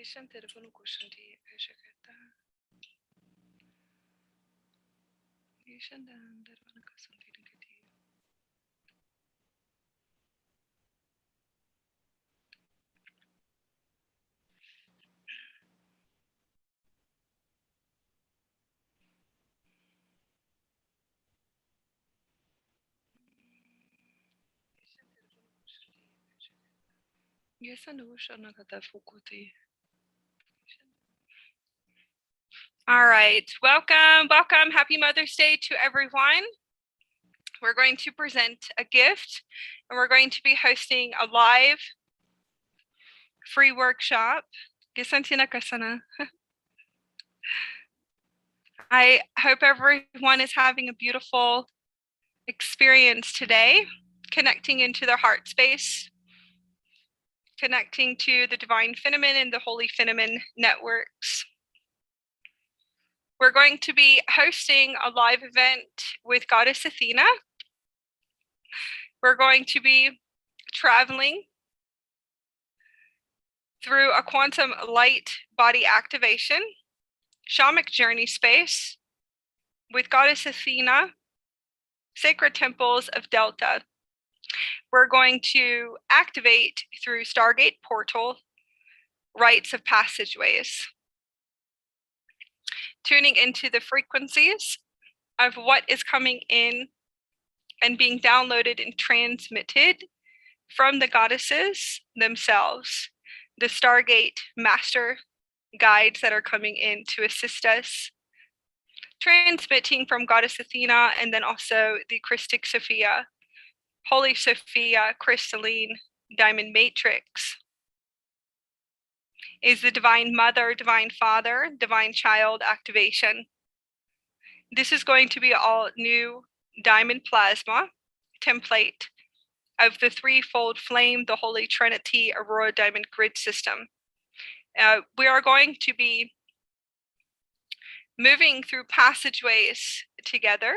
Geçen telefonu koşunti peşeketta. Geçenden telefonu kasunti dingeti. Geçen de boşuna kadar fukuti. All right, welcome. Happy Mother's Day to everyone. We're going to present a gift and we're going to be hosting a live free workshop. I hope everyone is having a beautiful experience today, connecting into their heart space, connecting to the Divine Feminine and the Holy Feminine networks. We're going to be hosting a live event with Goddess Athena. We're going to be traveling through a quantum light body activation, shamanic journey space with Goddess Athena, sacred temples of Delta. We're going to activate through Stargate portal, Rites of Passageways, tuning into the frequencies of what is coming in and being downloaded and transmitted from the goddesses themselves, the Stargate master guides that are coming in to assist us, transmitting from Goddess Athena, and then also the Christic Sophia, Holy Sophia, crystalline diamond matrix, is the Divine Mother, Divine Father, Divine Child activation. This is going to be all new diamond plasma template of the Threefold Flame, the Holy Trinity, Aurora Diamond Grid System. We are going to be moving through passageways together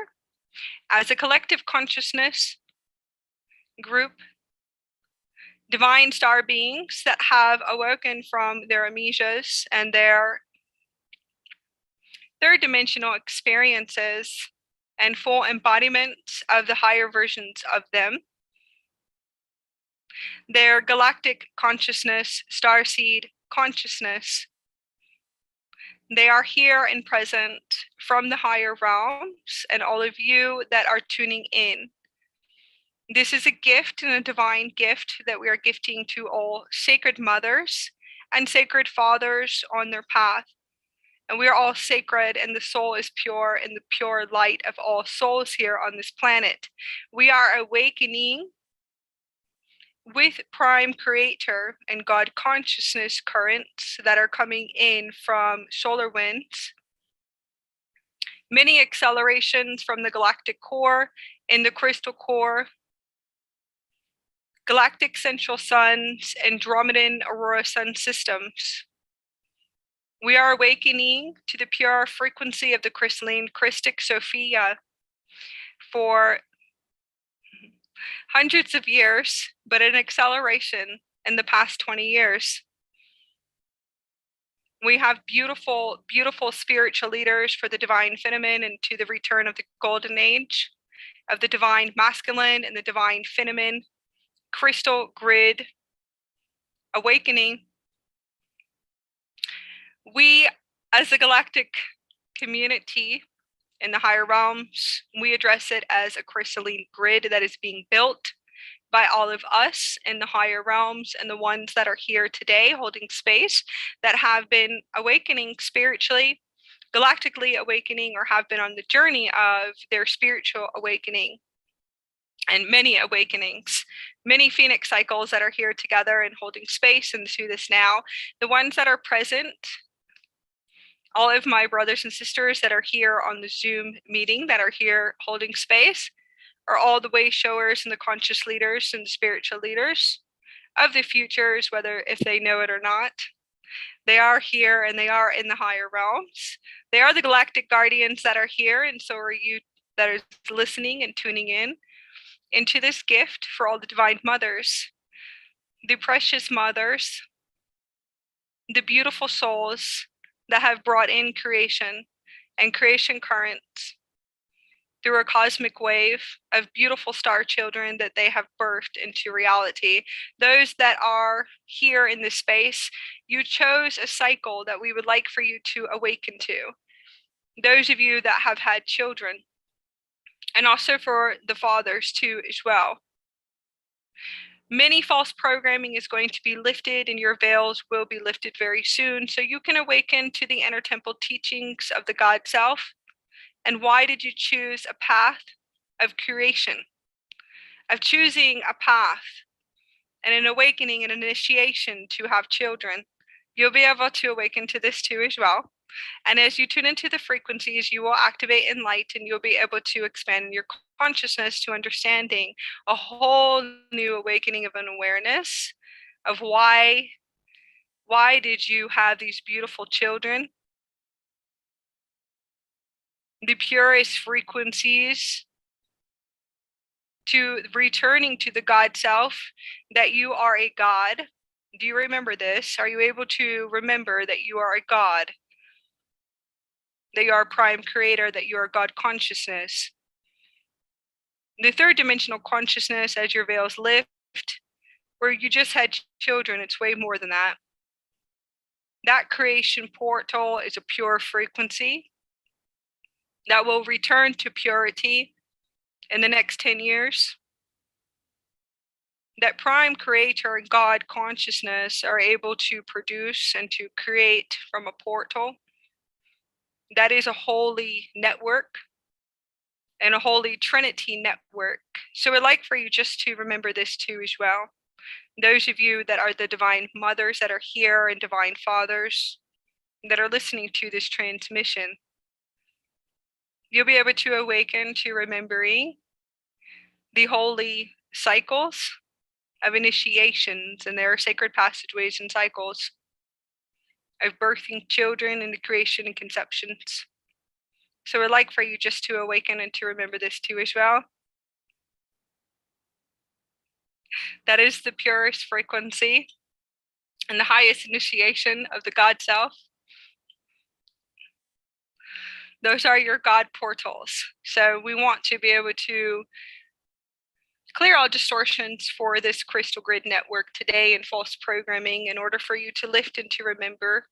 as a collective consciousness group, divine star beings that have awoken from their amnesias and their third dimensional experiences and full embodiments of the higher versions of them. Their galactic consciousness, starseed consciousness. They are here and present from the higher realms, and all of you that are tuning in. This is a gift and a divine gift that we are gifting to all sacred mothers and sacred fathers on their path. And we are all sacred, and the soul is pure in the pure light of all souls here on this planet. We are awakening with Prime Creator and God consciousness currents that are coming in from solar winds. Many accelerations from the galactic core in the crystal core, galactic central suns, Andromedan aurora sun systems. We are awakening to the pure frequency of the crystalline Christic Sophia for hundreds of years, but an acceleration in the past 20 years. We have beautiful, beautiful spiritual leaders for the Divine Feminine and to the return of the golden age of the Divine Masculine and the Divine Feminine crystal grid awakening. We, as a galactic community in the higher realms, we address it as a crystalline grid that is being built by all of us in the higher realms and the ones that are here today holding space that have been awakening spiritually, galactically awakening, or have been on the journey of their spiritual awakening. And many awakenings, many phoenix cycles that are here together and holding space and through this now. The ones that are present, all of my brothers and sisters that are here on the Zoom meeting that are here holding space, are all the way showers and the conscious leaders and the spiritual leaders of the futures, whether if they know it or not. They are here and they are in the higher realms. They are the galactic guardians that are here, and so are you that are listening and tuning in into this gift for all the divine mothers, the precious mothers, the beautiful souls that have brought in creation and creation currents through a cosmic wave of beautiful star children that they have birthed into reality. Those that are here in this space, you chose a cycle that we would like for you to awaken to. Those of you that have had children, and also for the fathers too as well. Many false programming is going to be lifted, and your veils will be lifted very soon, so you can awaken to the inner temple teachings of the God Self. And why did you choose a path of creation, of choosing a path and an awakening and an initiation to have children? You'll be able to awaken to this too as well. And as you tune into the frequencies, you will activate in light, and you'll be able to expand your consciousness to understanding a whole new awakening of an awareness of why did you have these beautiful children, the purest frequencies, to returning to the God Self, that you are a God. Do you remember this? Are you able to remember that you are a God, that you are a prime creator, that you are God consciousness? The third dimensional consciousness, as your veils lift, where you just had children, it's way more than that. That creation portal is a pure frequency that will return to purity in the next 10 years. That prime creator and God consciousness are able to produce and to create from a portal. That is a holy network and a holy Trinity network. So I'd like for you just to remember this too as well. Those of you that are the divine mothers that are here, and divine fathers that are listening to this transmission, you'll be able to awaken to remembering the holy cycles of initiations, and there are sacred passageways and cycles of birthing children and the creation and conceptions. So I'd like for you just to awaken and to remember this too as well. That is the purest frequency and the highest initiation of the God Self. Those are your God portals. So we want to be able to clear all distortions for this crystal grid network today and false programming, in order for you to lift and to remember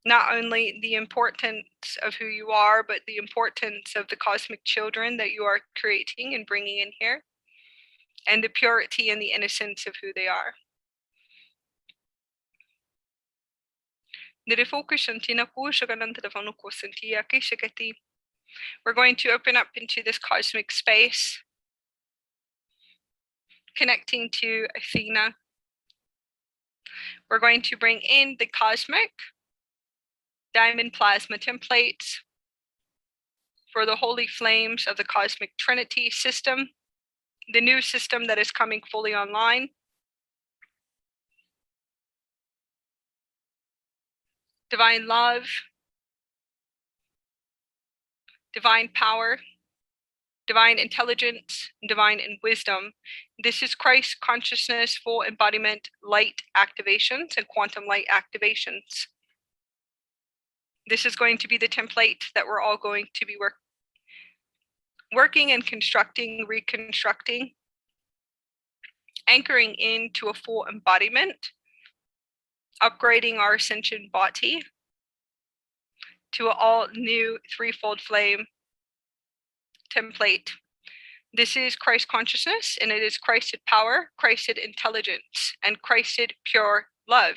not only the importance of who you are, but the importance of the cosmic children that you are creating and bringing in here, and the purity and the innocence of who they are. We're going to open up into this cosmic space, connecting to Athena. We're going to bring in the cosmic diamond plasma templates for the holy flames of the cosmic Trinity system, the new system that is coming fully online. Divine love, divine power, divine intelligence, divine wisdom. This is Christ consciousness, full embodiment, light activations, and quantum light activations. This is going to be the template that we're all going to be working and constructing, reconstructing, anchoring into a full embodiment, upgrading our ascension body to an all new threefold flame template. This is Christ consciousness, and it is Christed power, Christed intelligence, and Christed pure love.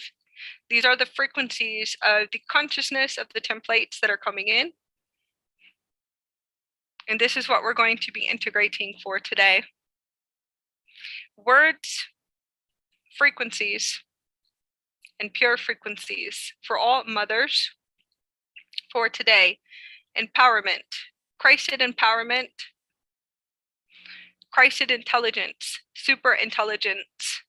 These are the frequencies of the consciousness of the templates that are coming in. And this is what we're going to be integrating for today. Words, frequencies, and pure frequencies for all mothers for today. Empowerment, Christed empowerment, Christed intelligence, super intelligence,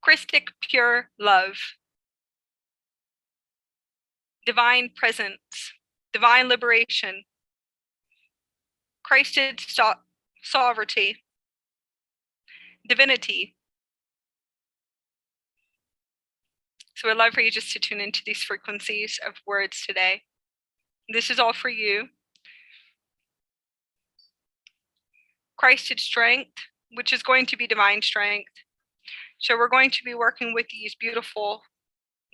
Christic pure love, divine presence, divine liberation, Christed sovereignty, divinity, So I'd love for you just to tune into these frequencies of words today. This is all for you. Christed strength, which is going to be divine strength. So we're going to be working with these beautiful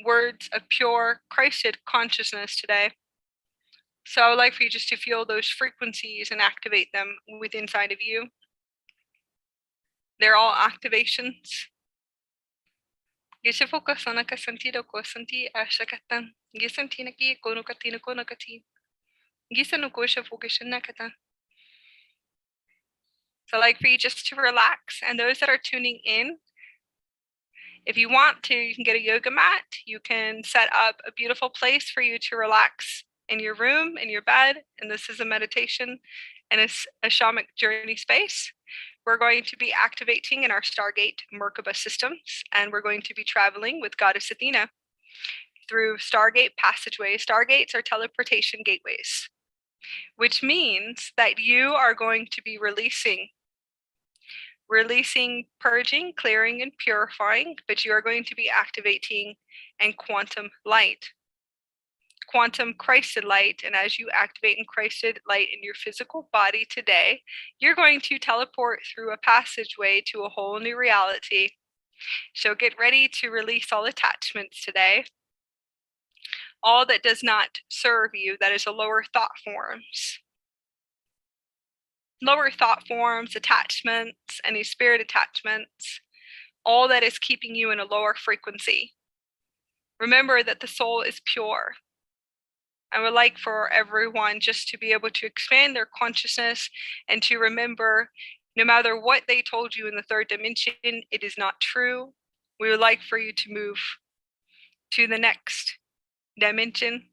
words of pure Christed consciousness today. So I would like for you just to feel those frequencies and activate them within inside of you. They're all activations. Gise focus on ka sentido ko senti ashakatan. Gisentina ki kono katina kono kati. Gisano kosha focus nakatan. So I'd like for you just to relax, and those that are tuning in, if you want to, you can get a yoga mat. You can set up a beautiful place for you to relax in your room, in your bed, and this is a meditation and a shamanic journey space. We're going to be activating in our Stargate Merkaba systems, and we're going to be traveling with Goddess Athena through Stargate Passageways. Stargates are teleportation gateways, which means that you are going to be releasing, purging, clearing, and purifying, but you are going to be activating in quantum light, quantum Christed light. And as you activate in Christed light in your physical body today, you're going to teleport through a passageway to a whole new reality. So get ready to release all attachments today. All that does not serve you, that is a lower thought forms. Lower thought forms, attachments, any spirit attachments, all that is keeping you in a lower frequency. Remember that the soul is pure. I would like for everyone just to be able to expand their consciousness and to remember, no matter what they told you in the third dimension, it is not true. We would like for you to move to the next dimension.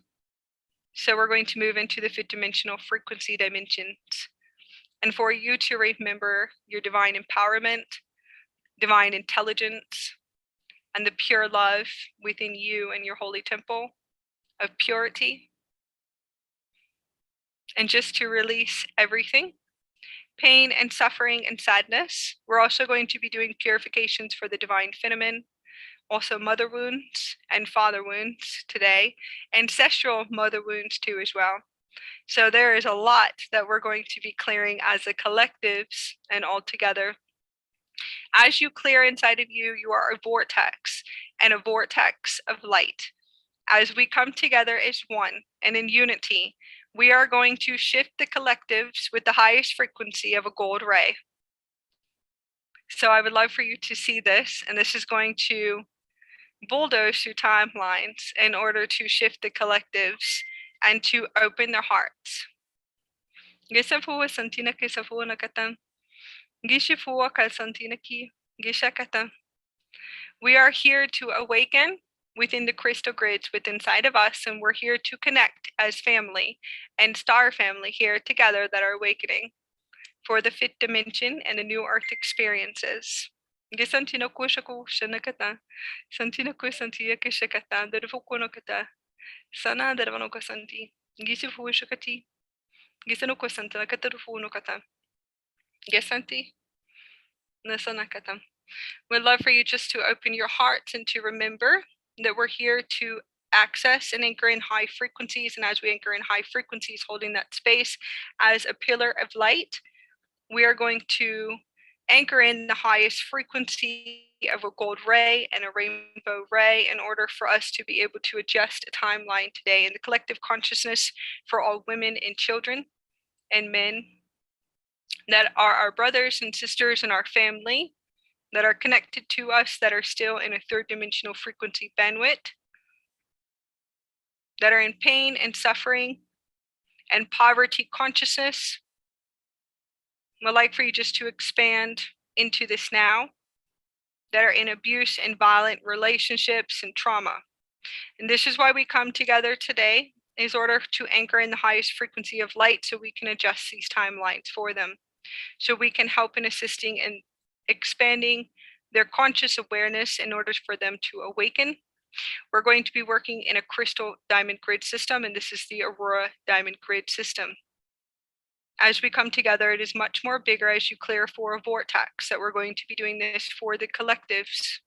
So we're going to move into the fifth dimensional frequency dimensions. And for you to remember your divine empowerment, divine intelligence, and the pure love within you and your holy temple of purity. And just to release everything, pain and suffering and sadness. We're also going to be doing purifications for the divine feminine, also mother wounds and father wounds today, ancestral mother wounds too as well. So there is a lot that we're going to be clearing as a collectives and all together. As you clear inside of you, you are a vortex, and a vortex of light. As we come together as one and in unity, we are going to shift the collectives with the highest frequency of a gold ray. So I would love for you to see this, and this is going to bulldoze through timelines in order to shift the collectives and to open their hearts. We are here to awaken within the crystal grids within inside of us, and we're here to connect as family and star family here together that are awakening for the fifth dimension and the new earth experiences. We'd love for you just to open your hearts and to remember that we're here to access and anchor in high frequencies. And as we anchor in high frequencies, holding that space as a pillar of light, we are going to anchor in the highest frequency of a gold ray and a rainbow ray in order for us to be able to adjust a timeline today in the collective consciousness for all women and children and men that are our brothers and sisters in our family, that are connected to us, that are still in a third dimensional frequency bandwidth, that are in pain and suffering and poverty consciousness. We'd like for you just to expand into this now, that are in abuse and violent relationships and trauma. And this is why we come together today, in order to anchor in the highest frequency of light so we can adjust these timelines for them. So we can help in assisting and expanding their conscious awareness in order for them to awaken. We're going to be working in a crystal diamond grid system, and this is the Aurora diamond grid system. As we come together, it is much more bigger as you clear for a vortex, that we're going to be doing this for the collectives.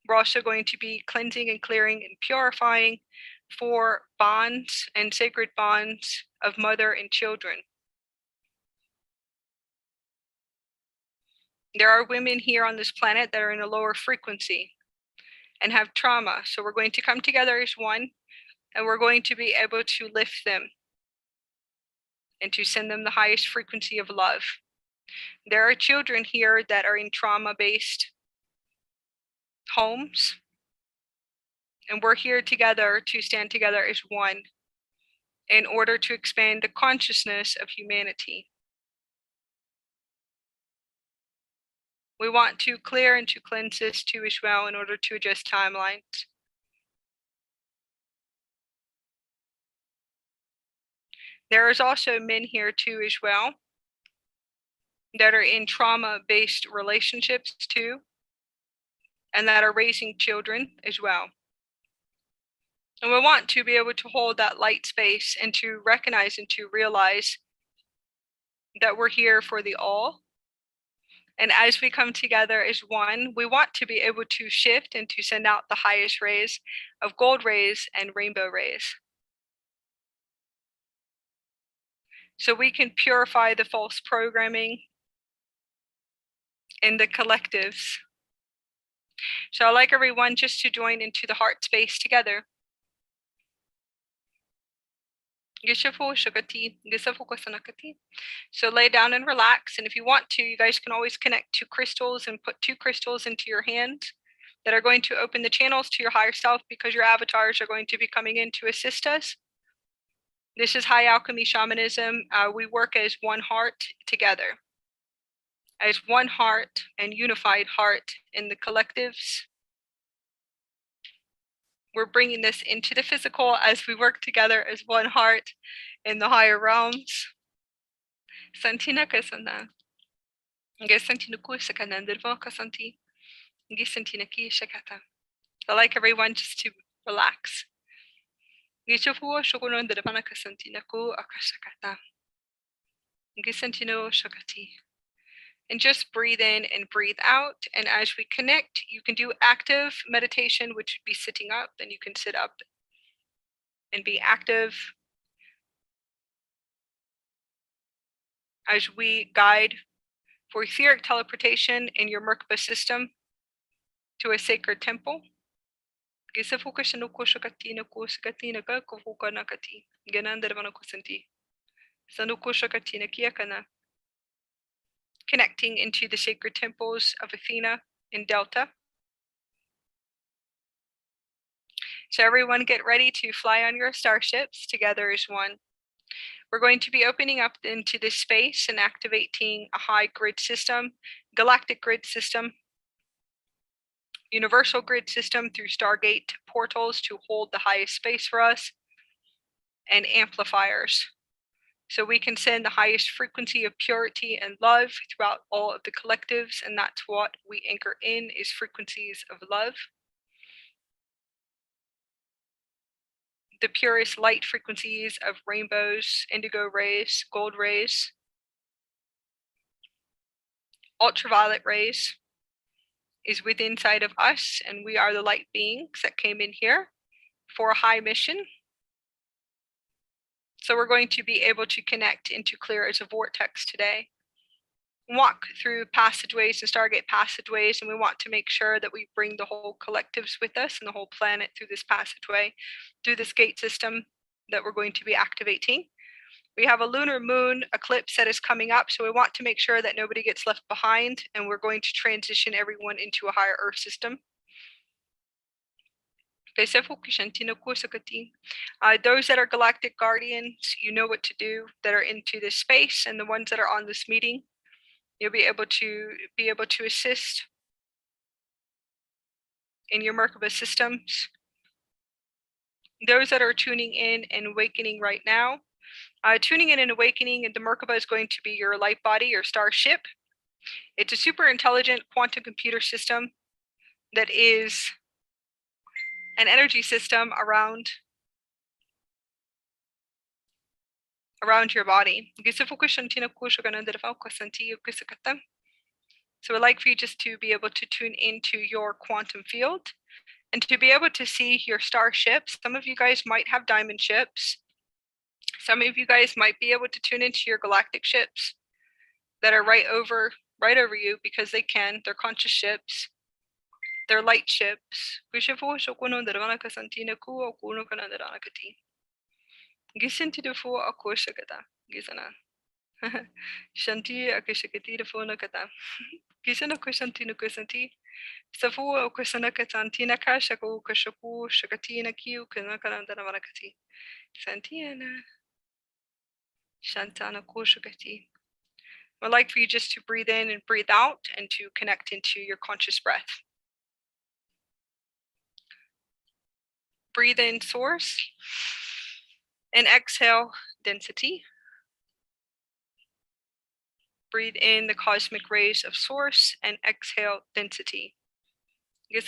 We're also going to be cleansing and clearing and purifying for bonds and sacred bonds of mother and children. There are women here on this planet that are in a lower frequency and have trauma. So we're going to come together as one, and we're going to be able to lift them and to send them the highest frequency of love. There are children here that are in trauma-based homes, and we're here together to stand together as one in order to expand the consciousness of humanity. We want to clear and to cleanse this too as well in order to adjust timelines. There is also men here too as well that are in trauma-based relationships too, and that are raising children as well. And we want to be able to hold that light space and to recognize and to realize that we're here for the all. And as we come together as one, we want to be able to shift and to send out the highest rays of gold rays and rainbow rays. So we can purify the false programming in the collectives. So I'd like everyone just to join into the heart space together. So lay down and relax, and if you want to, you guys can always connect to crystals and put 2 crystals into your hand that are going to open the channels to your higher self, because your avatars are going to be coming in to assist us. This is high alchemy shamanism. We work as one heart together, as one heart and unified heart in the collectives. We're bringing this into the physical as we work together as one heart in the higher realms. Santina kasana. I'd like everyone just to relax. And just breathe in and breathe out. And as we connect, you can do active meditation, which would be sitting up. Then you can sit up and be active as we guide for etheric teleportation in your Merkaba system to a sacred temple. Connecting into the sacred temples of Athena in Delta. So everyone get ready to fly on your starships together as one. We're going to be opening up into this space and activating a high grid system, galactic grid system, universal grid system through Stargate portals to hold the highest space for us, and amplifiers. So we can send the highest frequency of purity and love throughout all of the collectives, and that's what we anchor in, is frequencies of love. The purest light frequencies of rainbows, indigo rays, gold rays, ultraviolet rays is within inside of us, and we are the light beings that came in here for a high mission. So we're going to be able to connect into clear as a vortex today. Walk through passageways and Stargate passageways, and we want to make sure that we bring the whole collectives with us and the whole planet through this passageway, through this gate system that we're going to be activating. We have a lunar moon eclipse that is coming up, so we want to make sure that nobody gets left behind, and we're going to transition everyone into a higher Earth system. Those that are galactic guardians, you know what to do, that are into this space, and the ones that are on this meeting, you'll be able to assist in your Merkaba systems. Those that are tuning in and awakening right now, tuning in and awakening, and the Merkaba is going to be your light body, your starship. It's a super intelligent quantum computer system that is an energy system around your body. So I'd like for you just to be able to tune into your quantum field And to be able to see your star ships, some of you guys might have diamond ships. Some of you guys might be able to tune into your galactic ships that are right over you because they can. They're conscious ships. They're light ships. Shanti akishakati the phone kata. Kisana kushantina kusanti. Safu kusana katantina kashaku kashaku shakatina kiu kanakananda marakati. Santiana. Shantana kushakati. I'd like for you just to breathe in and breathe out and to connect into your conscious breath. Breathe in source and exhale density. Breathe in the cosmic rays of source and exhale density. We're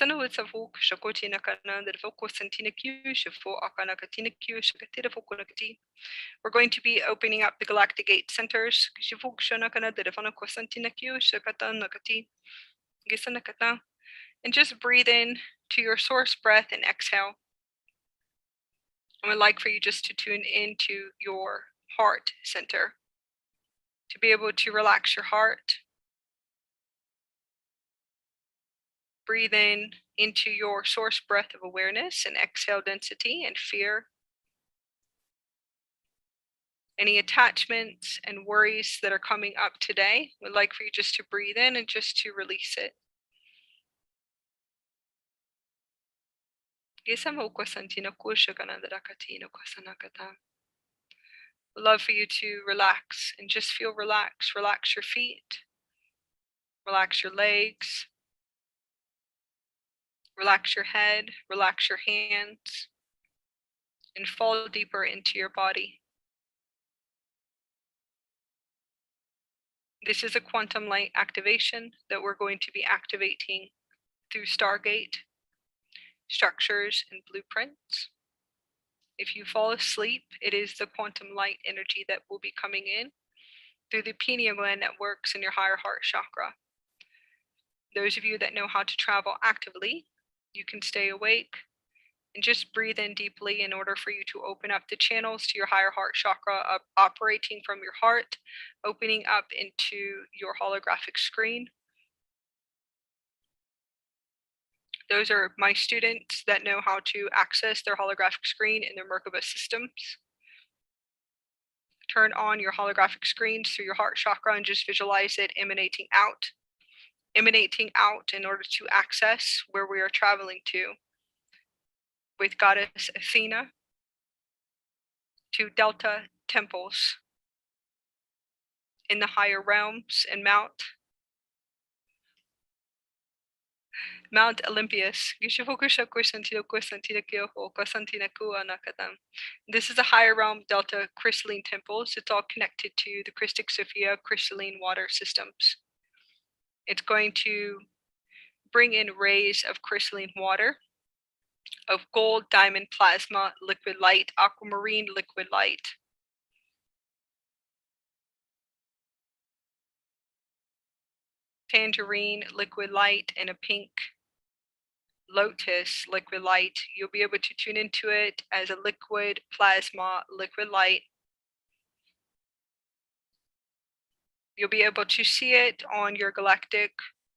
going to be opening up the galactic gate centers. And just breathe in to your source breath and exhale. I would like for you just to tune into your heart center, to be able to relax your heart. Breathe in into your source breath of awareness and exhale density and fear. Any attachments and worries that are coming up today, we'd like for you just to breathe in and just to release it. I'd love for you to relax and just feel relaxed. Relax your feet, relax your legs, relax your head, relax your hands, and fall deeper into your body. This is a quantum light activation that we're going to be activating through Stargate, structures, and blueprints. If you fall asleep, it is the quantum light energy that will be coming in through the pineal gland that works in your higher heart chakra. Those of you that know how to travel actively, you can stay awake and just breathe in deeply in order for you to open up the channels to your higher heart chakra, operating from your heart, opening up into your holographic screen. Those are my students that know how to access their holographic screen in their Merkaba systems. Turn on your holographic screens through your heart chakra and just visualize it emanating out in order to access where we are traveling to with goddess Athena, to Delta temples in the higher realms and Mount Olympus. This is a higher realm Delta crystalline temples. It's all connected to the Christic Sophia crystalline water systems. It's going to bring in rays of crystalline water, of gold, diamond, plasma, liquid light, aquamarine, liquid light. Tangerine, liquid light, and a pink lotus, liquid light. You'll be able to tune into it as a liquid plasma, liquid light. You'll be able to see it on your galactic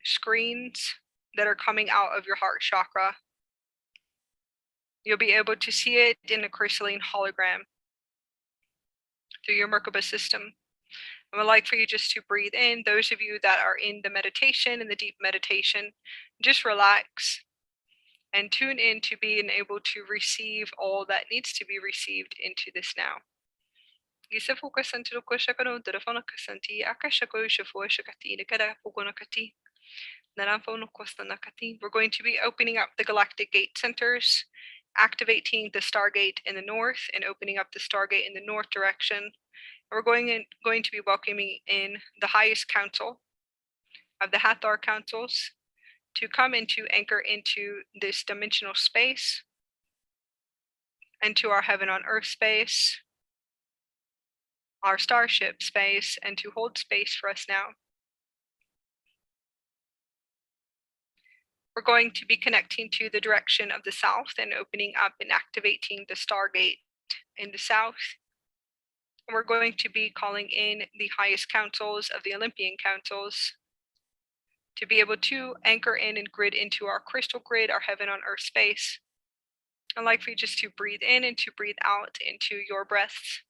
screens that are coming out of your heart chakra. You'll be able to see it in a crystalline hologram through your Merkaba system. I would like for you just to breathe in. Those of you that are in the meditation, in the deep meditation, just relax and tune in to being able to receive all that needs to be received into this now. We're going to be opening up the galactic gate centers, activating the Stargate in the north and opening up the Stargate in the north direction. We're going to be welcoming in the highest council of the Hathor councils to come into anchor into this dimensional space, into our heaven on earth space, our starship space, and to hold space for us now. We're going to be connecting to the direction of the south and opening up and activating the Stargate in the south. And we're going to be calling in the highest councils of the Olympian councils to be able to anchor in and grid into our crystal grid, our heaven on earth space. I'd like for you just to breathe in and to breathe out into your breaths.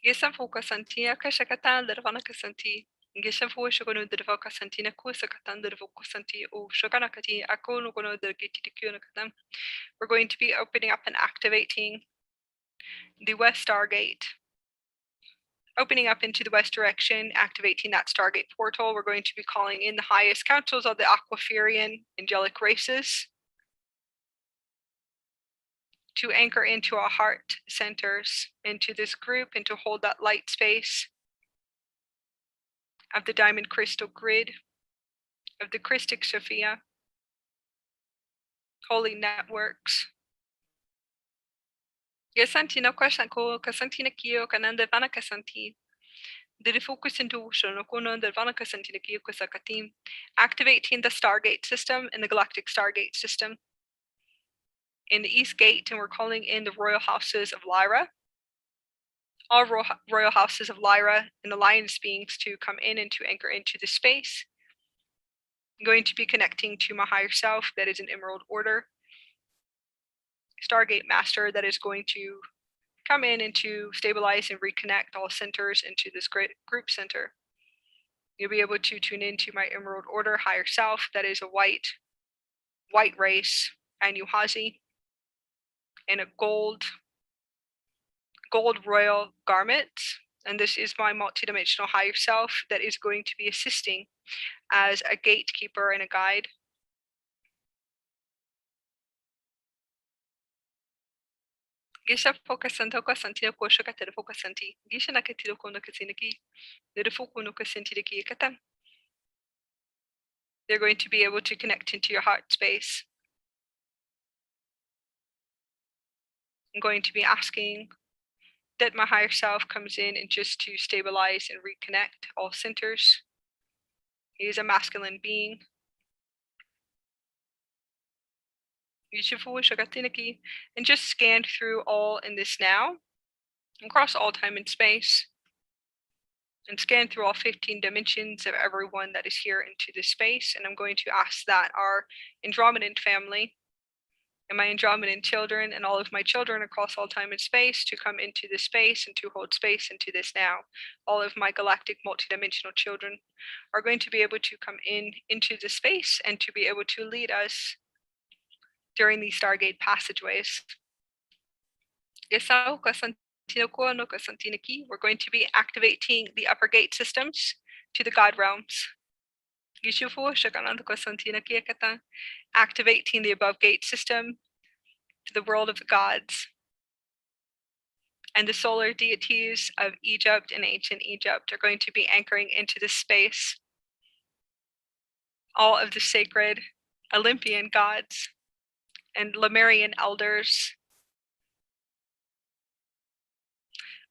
Gesa fuka santia kashakatan dervana kasanti. Gesa fu shokono dervoka santina kusakatan dervoka santi o shokanakati akono kono dergitikyonakatan. We're going to be opening up and activating the West Stargate. Opening up into the west direction, activating that Stargate portal. We're going to be calling in the highest councils of the Aquiferian angelic races to anchor into our heart centers, into this group, and to hold that light space of the diamond crystal grid, of the Christic Sophia, holy networks. Yasanti no kwasanko, kasanti na kio, kananda vana kasanti. Activating the Stargate system and the Galactic Stargate system. In the East Gate, and we're calling in the royal houses of Lyra. All royal houses of Lyra and the Lion's beings to come in and to anchor into the space. I'm going to be connecting to my higher self, that is an Emerald Order. Stargate Master that is going to come in and to stabilize and reconnect all centers into this great group center. You'll be able to tune into my Emerald Order higher self, that is a white race, Anuhazi, in a gold royal garment. And this is my multidimensional higher self that is going to be assisting as a gatekeeper and a guide. Gisha focusando kasanti ko shakatero focusanti. Gisha nakatiro kono kasinaki. They're going to be able to connect into your heart space. I'm going to be asking that my higher self comes in and just to stabilize and reconnect all centers. He is a masculine being. And just scan through all in this now, across all time and space, and scan through all 15 dimensions of everyone that is here into this space. And I'm going to ask that our Andromedan family and my Andromedan children and all of my children across all time and space to come into this space and to hold space into this now. All of my galactic multidimensional children are going to be able to come into the space and to be able to lead us during these Stargate passageways. We're going to be activating the upper gate systems to the God realms. Activating the above gate system to the world of the gods. And the solar deities of Egypt and ancient Egypt are going to be anchoring into this space. All of the sacred Olympian gods and Lemurian elders.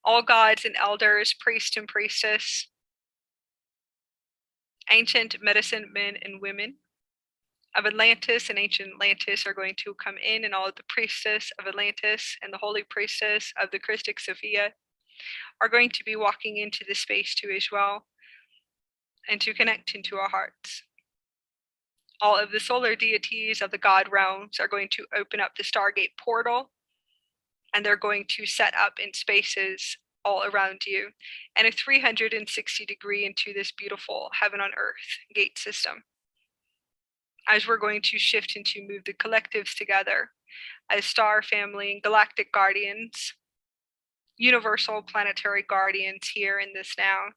All gods and elders, priest and priestess, ancient medicine men and women of Atlantis and ancient Atlantis are going to come in, and all of the priestess of Atlantis and the holy priestess of the Christic Sophia are going to be walking into this space too as well, and to connect into our hearts. All of the solar deities of the God realms are going to open up the Stargate portal, and they're going to set up in spaces all around you, and a 360-degree into this beautiful heaven on earth gate system. As we're going to shift and to move the collectives together as star family and galactic guardians, universal planetary guardians here in this now.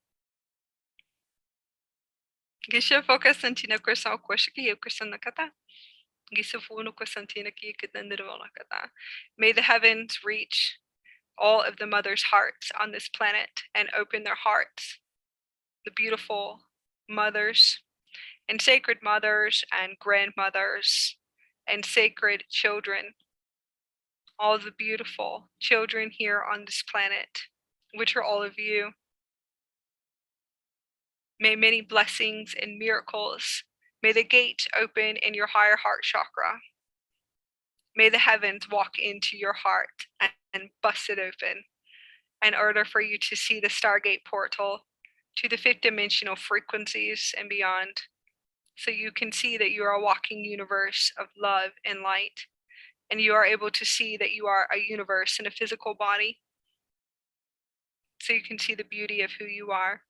May the heavens reach all of the mothers' hearts on this planet and open their hearts. The beautiful mothers and sacred mothers and grandmothers and sacred children. All the beautiful children here on this planet, which are all of you. May many blessings and miracles. May the gate open in your higher heart chakra. May the heavens walk into your heart and bust it open in order for you to see the Stargate portal to the fifth dimensional frequencies and beyond. So you can see that you are a walking universe of love and light. And you are able to see that you are a universe in a physical body. So you can see the beauty of who you are.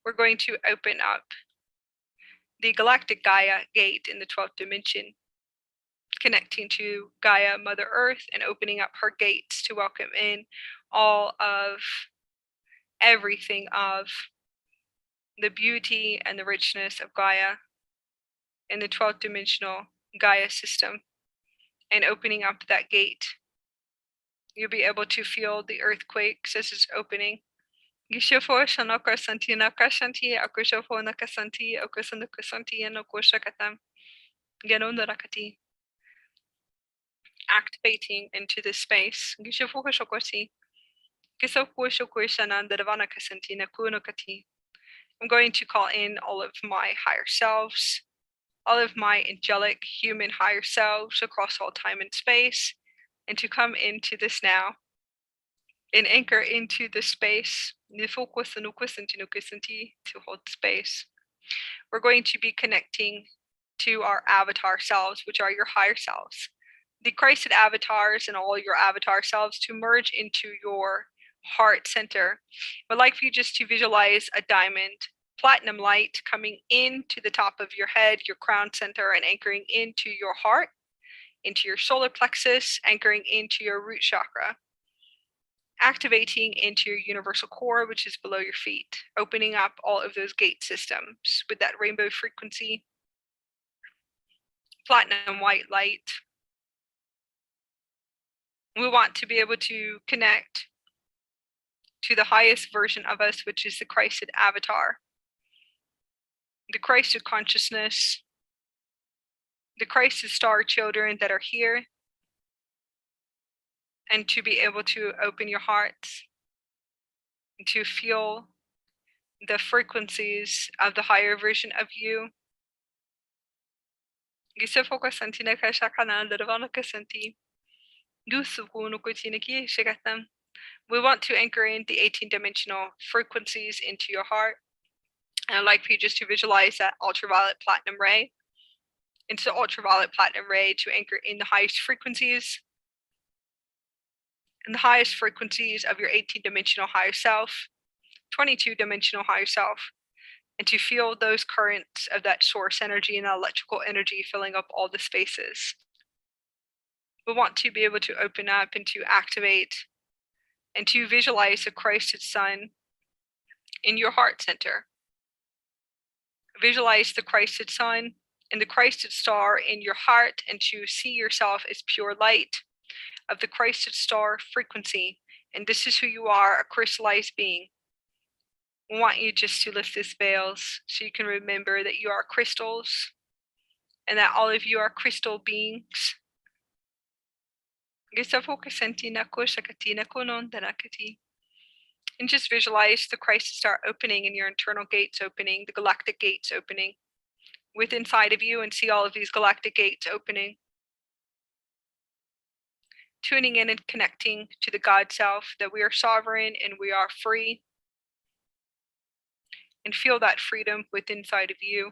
We're going to open up the Galactic Gaia gate in the 12th dimension, connecting to Gaia, Mother Earth, and opening up her gates to welcome in all of everything of the beauty and the richness of Gaia in the 12th dimensional Gaia system. And opening up that gate, you'll be able to feel the earthquakes as it's opening. Activating into this space. I'm going to call in all of my higher selves, all of my angelic human higher selves across all time and space, and to come into this now and anchor into the space to hold space. We're going to be connecting to our avatar selves, which are your higher selves, the Christed avatars and all your avatar selves, to merge into your heart center. I'd like for you just to visualize a diamond platinum light coming into the top of your head, your crown center, and anchoring into your heart, into your solar plexus, anchoring into your root chakra, activating into your universal core, which is below your feet, opening up all of those gate systems with that rainbow frequency, platinum white light. We want to be able to connect to the highest version of us, which is the Christed avatar, the Christed consciousness, the Christed star children that are here, and to be able to open your hearts and to feel the frequencies of the higher version of you. We want to anchor in the 18-dimensional frequencies into your heart. And I'd like for you just to visualize that ultraviolet platinum ray, into the ultraviolet platinum ray, to anchor in the highest frequencies, and the highest frequencies of your 18-dimensional higher self, 22-dimensional higher self, and to feel those currents of that source energy and electrical energy filling up all the spaces. We want to be able to open up and to activate and to visualize the Christed sun in your heart center. Visualize the Christed sun and the Christed star in your heart, and to see yourself as pure light of the Christed star frequency. And this is who you are, a crystallized being. We want you just to lift this veils so you can remember that you are crystals and that all of you are crystal beings. And just visualize the Christed star opening and your internal gates opening, the galactic gates opening with inside of you, and see all of these galactic gates opening. Tuning in and connecting to the God self, that we are sovereign and we are free. And feel that freedom within inside of you.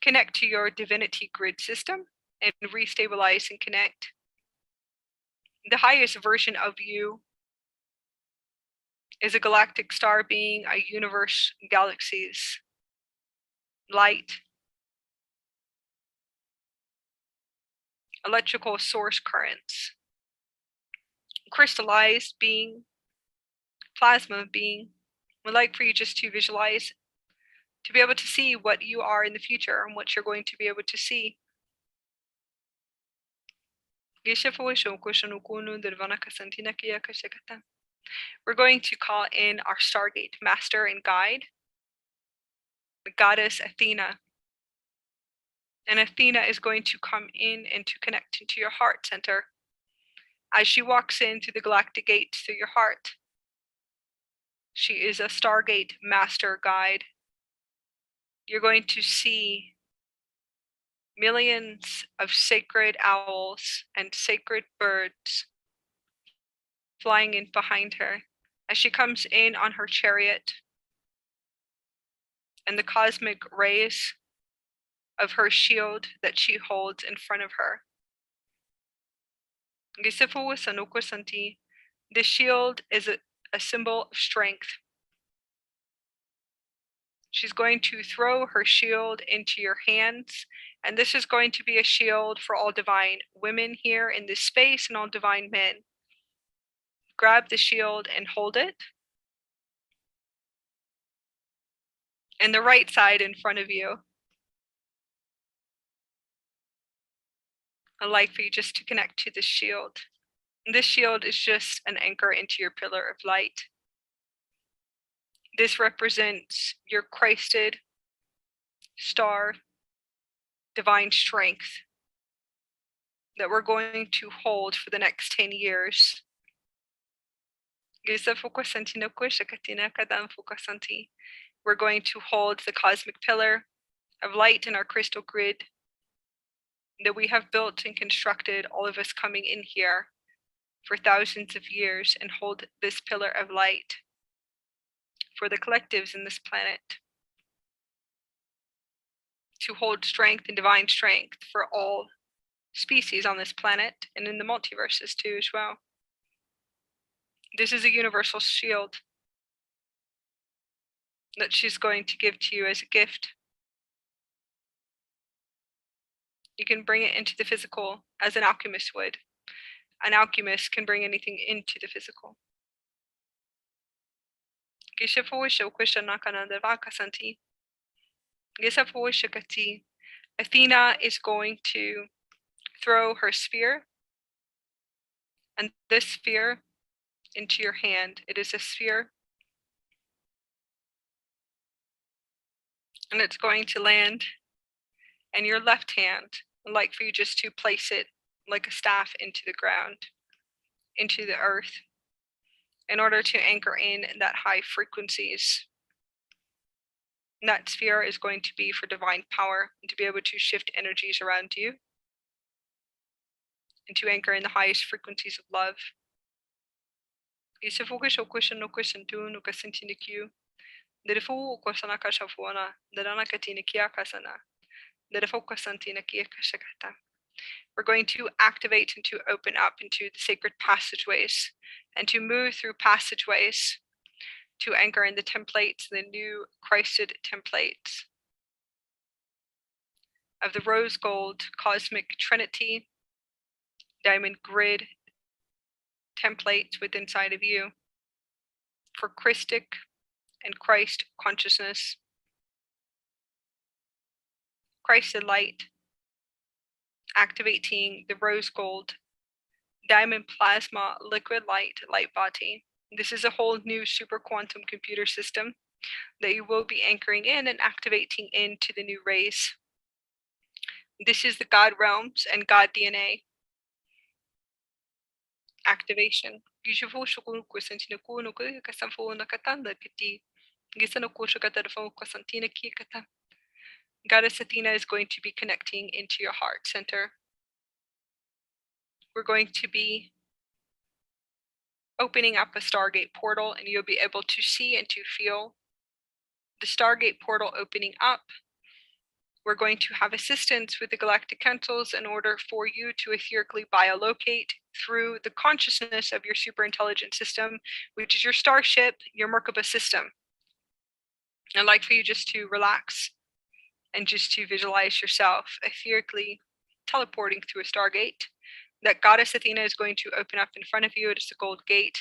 Connect to your divinity grid system and restabilize and connect. The highest version of you is a galactic star being, a universe, galaxies, light, electrical source currents, crystallized being, plasma being. We'd like for you just to visualize, to be able to see what you are in the future and what you're going to be able to see. We're going to call in our Stargate master and guide, the goddess Athena. And Athena is going to come in and to connect into your heart center. As she walks in through the galactic gates through your heart, she is a Stargate master guide. You're going to see millions of sacred owls and sacred birds flying in behind her as she comes in on her chariot, and the cosmic rays of her shield that she holds in front of her. The shield is a symbol of strength. She's going to throw her shield into your hands, and this is going to be a shield for all divine women here in this space and all divine men. Grab the shield and hold it. And the right side in front of you. I'd like for you just to connect to this shield. And this shield is just an anchor into your pillar of light. This represents your Christed star divine strength that we're going to hold for the next 10 years. We're going to hold the cosmic pillar of light in our crystal grid that we have built and constructed, all of us coming in here for thousands of years, and hold this pillar of light for the collectives in this planet, to hold strength and divine strength for all species on this planet and in the multiverses too as well. This is a universal shield that she's going to give to you as a gift. You can bring it into the physical as an alchemist would. An alchemist can bring anything into the physical. Athena is going to throw her spear, and this spear into your hand. It is a sphere, and it's going to land in your left hand. I'd like for you just to place it like a staff into the ground, into the earth, in order to anchor in that high frequencies. And that sphere is going to be for divine power and to be able to shift energies around you and to anchor in the highest frequencies of love. We're going to activate and to open up into the sacred passageways and to move through passageways to anchor in the templates, the new Christed templates of the rose gold cosmic trinity diamond grid templates within inside of you for Christic and Christ consciousness, Christed light, activating the rose gold diamond plasma liquid light body. This is a whole new super quantum computer system that you will be anchoring in and activating into the new rays. This is the God realms and God DNA activation. Goddess Athena is going to be connecting into your heart center. We're going to be opening up a Stargate portal, and you'll be able to see and to feel the Stargate portal opening up. We're going to have assistance with the galactic councils in order for you to etherically biolocate through the consciousness of your super intelligent system, which is your starship, your Merkaba system. I'd like for you just to relax and just to visualize yourself etherically teleporting through a Stargate. That Goddess Athena is going to open up in front of you. It is a gold gate.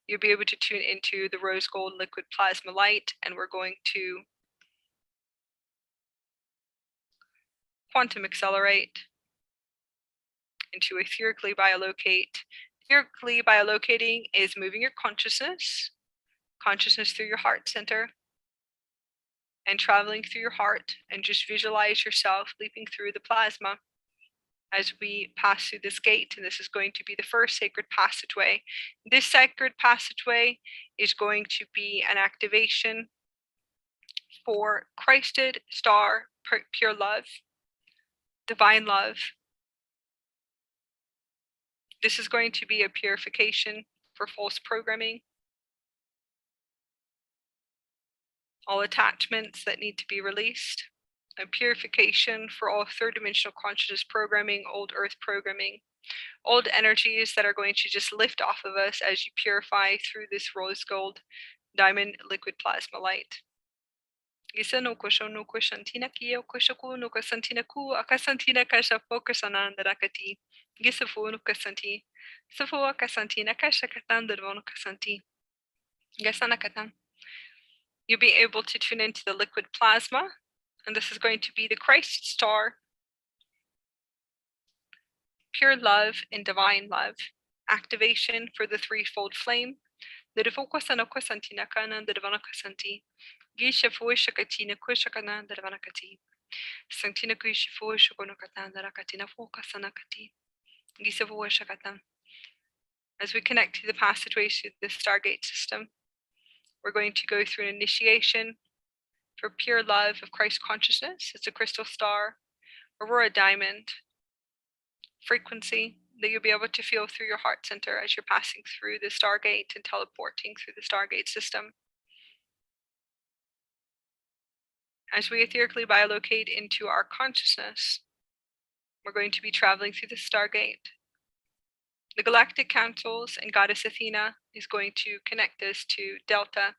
You'll be able to tune into the rose gold liquid plasma light, and we're going to quantum accelerate into etherically biolocate. Etherically biolocating is moving your consciousness through your heart center, and traveling through your heart, and just visualize yourself leaping through the plasma as we pass through this gate, and this is going to be the first sacred passageway. This sacred passageway is going to be an activation for Christed star pure love, divine love. This is going to be a purification for false programming, all attachments that need to be released, a purification for all third dimensional consciousness programming, old earth programming, old energies that are going to just lift off of us as you purify through this rose gold diamond liquid plasma light. Isa no kusho no kushantina kia kushaku no kasantina ku akasantina kasha fokusanandarakati. Gisafu no kasanti. Safu akasantina kasha katandarvono kasanti. Gasana katan. You'll be able to tune into the liquid plasma, and this is going to be the Christ star, pure love and divine love, activation for the threefold flame. The Devokasana Kwasantina Kana, the Devanakasanti, Gisha Fuishakatina Kushakana, the Devanakati, Santina Gisha Fuishakonakatan, the Rakatina Fokasanakati, Gisa Fuishakatan. As we connect to the passageways to the Stargate system, we're going to go through an initiation for pure love of Christ consciousness. It's a crystal star, aurora diamond, frequency that you'll be able to feel through your heart center as you're passing through the Stargate and teleporting through the Stargate system. As we etherically biolocate into our consciousness, we're going to be traveling through the Stargate. The Galactic Councils and Goddess Athena is going to connect us to Delta,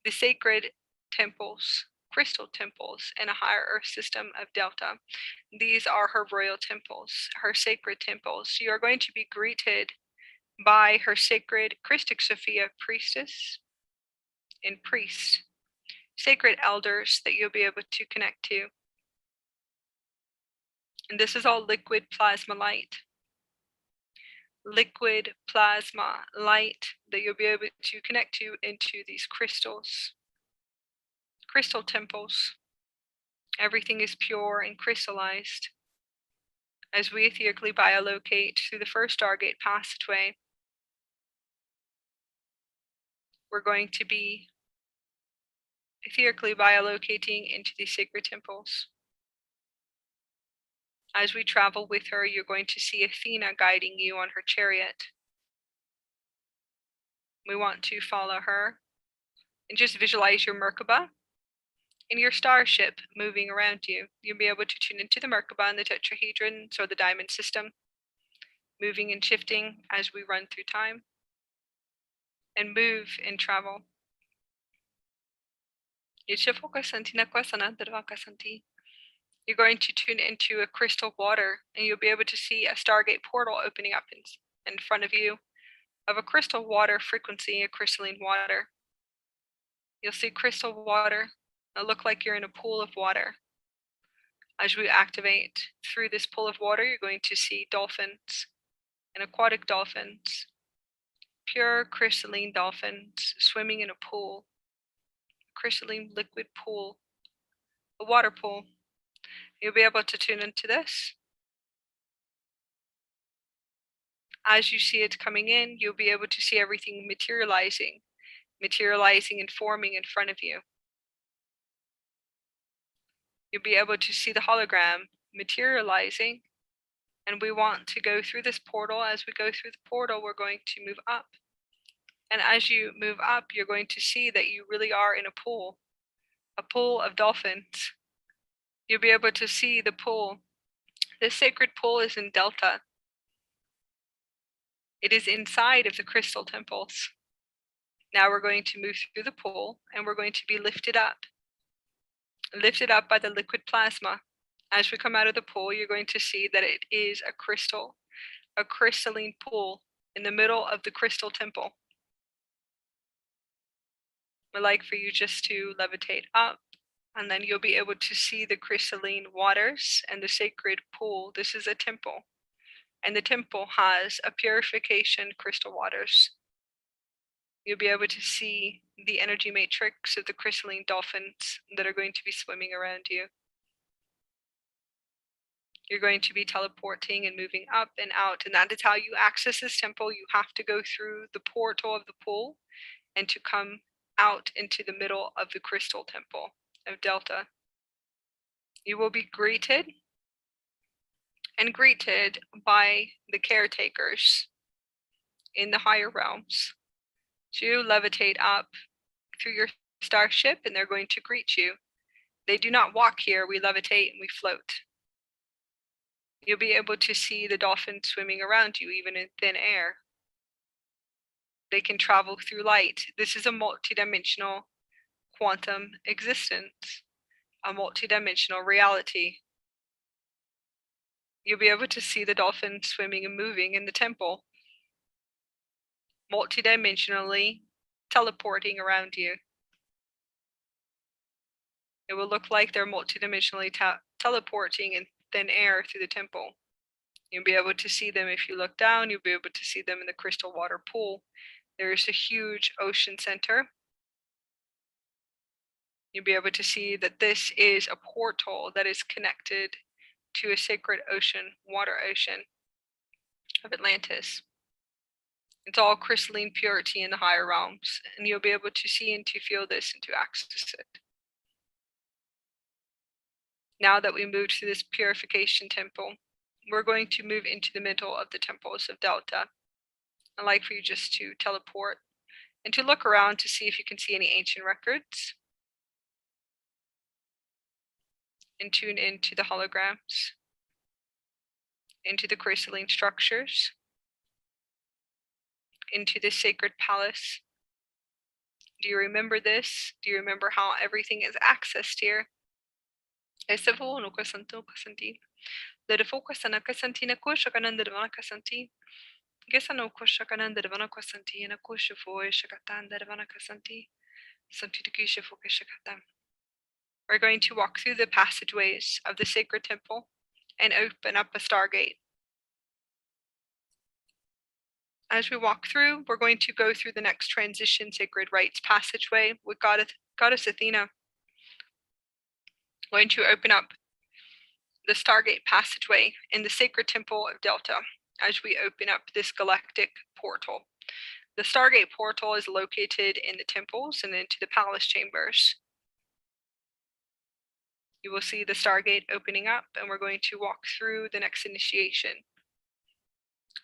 the sacred temples, crystal temples in a higher earth system of Delta. These are her royal temples, her sacred temples. You are going to be greeted by her sacred Christic Sophia priestess and priest, sacred elders that you'll be able to connect to. And this is all liquid plasma light. Liquid plasma light that you'll be able to connect to into these crystals. Crystal temples. Everything is pure and crystallized. As we etherically biolocate through the first Stargate passageway, we're going to be etherically biolocating into these sacred temples. As we travel with her, you're going to see Athena guiding you on her chariot. We want to follow her and just visualize your Merkaba and your starship moving around you. You'll be able to tune into the Merkaba and the tetrahedron, so the diamond system, moving and shifting as we run through time and move and travel. You're going to tune into a crystal water, and you'll be able to see a Stargate portal opening up in front of you of a crystal water frequency, a crystalline water. You'll see crystal water. It'll look like you're in a pool of water. As we activate through this pool of water, you're going to see dolphins and aquatic dolphins, pure crystalline dolphins swimming in a pool, a crystalline liquid pool, a water pool. You'll be able to tune into this. As you see it coming in, you'll be able to see everything materializing and forming in front of you. You'll be able to see the hologram materializing, and we want to go through this portal. As we go through the portal, we're going to move up. And as you move up, you're going to see that you really are in a pool of dolphins. You'll be able to see the pool. This sacred pool is in Delta. It is inside of the crystal temples. Now we're going to move through the pool, and we're going to be lifted up by the liquid plasma. As we come out of the pool, you're going to see that it is a crystalline pool in the middle of the crystal temple. I'd like for you just to levitate up, and then you'll be able to see the crystalline waters and the sacred pool. This is a temple, and the temple has a purification crystal waters. You'll be able to see the energy matrix of the crystalline dolphins that are going to be swimming around you. You're going to be teleporting and moving up and out, and that is how you access this temple. You have to go through the portal of the pool and to come out into the middle of the crystal temple of Delta. You will be greeted by the caretakers in the higher realms to levitate up through your starship, and they're going to greet you. They do not walk here, we levitate and we float. You'll be able to see the dolphins swimming around you, even in thin air. They can travel through light. This is a multidimensional quantum existence, a multidimensional reality. You'll be able to see the dolphins swimming and moving in the temple, multidimensionally teleporting around you. It will look like they're multidimensionally teleporting in thin air through the temple. You'll be able to see them if you look down. You'll be able to see them in the crystal water pool. There is a huge ocean center. You'll be able to see that this is a portal that is connected to a sacred ocean, water ocean of Atlantis. It's all crystalline purity in the higher realms, and you'll be able to see and to feel this and to access it. Now that we moved through this purification temple, we're going to move into the middle of the temples of Delta. I'd like for you just to teleport and to look around to see if you can see any ancient records, and tune into the holograms, into the crystalline structures, into the sacred palace. Do you remember this? Do you remember how everything is accessed here? We're going to walk through the passageways of the sacred temple and open up a Stargate. As we walk through, we're going to go through the next transition sacred rites passageway with Goddess Athena. We're going to open up the Stargate passageway in the sacred temple of Delta as we open up this galactic portal. The Stargate portal is located in the temples and into the palace chambers. You will see the Stargate opening up, and we're going to walk through the next initiation.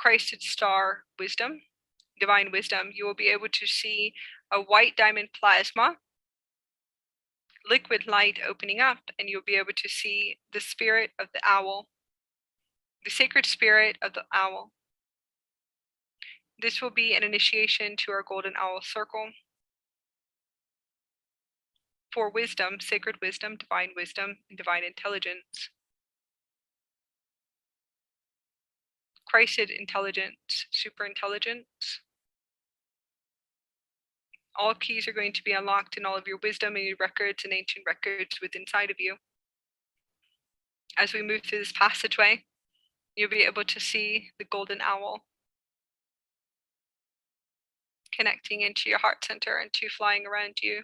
Christed Star Wisdom, Divine Wisdom. You will be able to see a white diamond plasma, liquid light opening up, and you'll be able to see the spirit of the owl, the sacred spirit of the owl. This will be an initiation to our golden owl circle for wisdom, sacred wisdom, and divine intelligence. Christed intelligence, super intelligence. All keys are going to be unlocked in all of your wisdom and your records and ancient records within inside of you. As we move through this passageway, you'll be able to see the golden owl connecting into your heart center and to flying around you.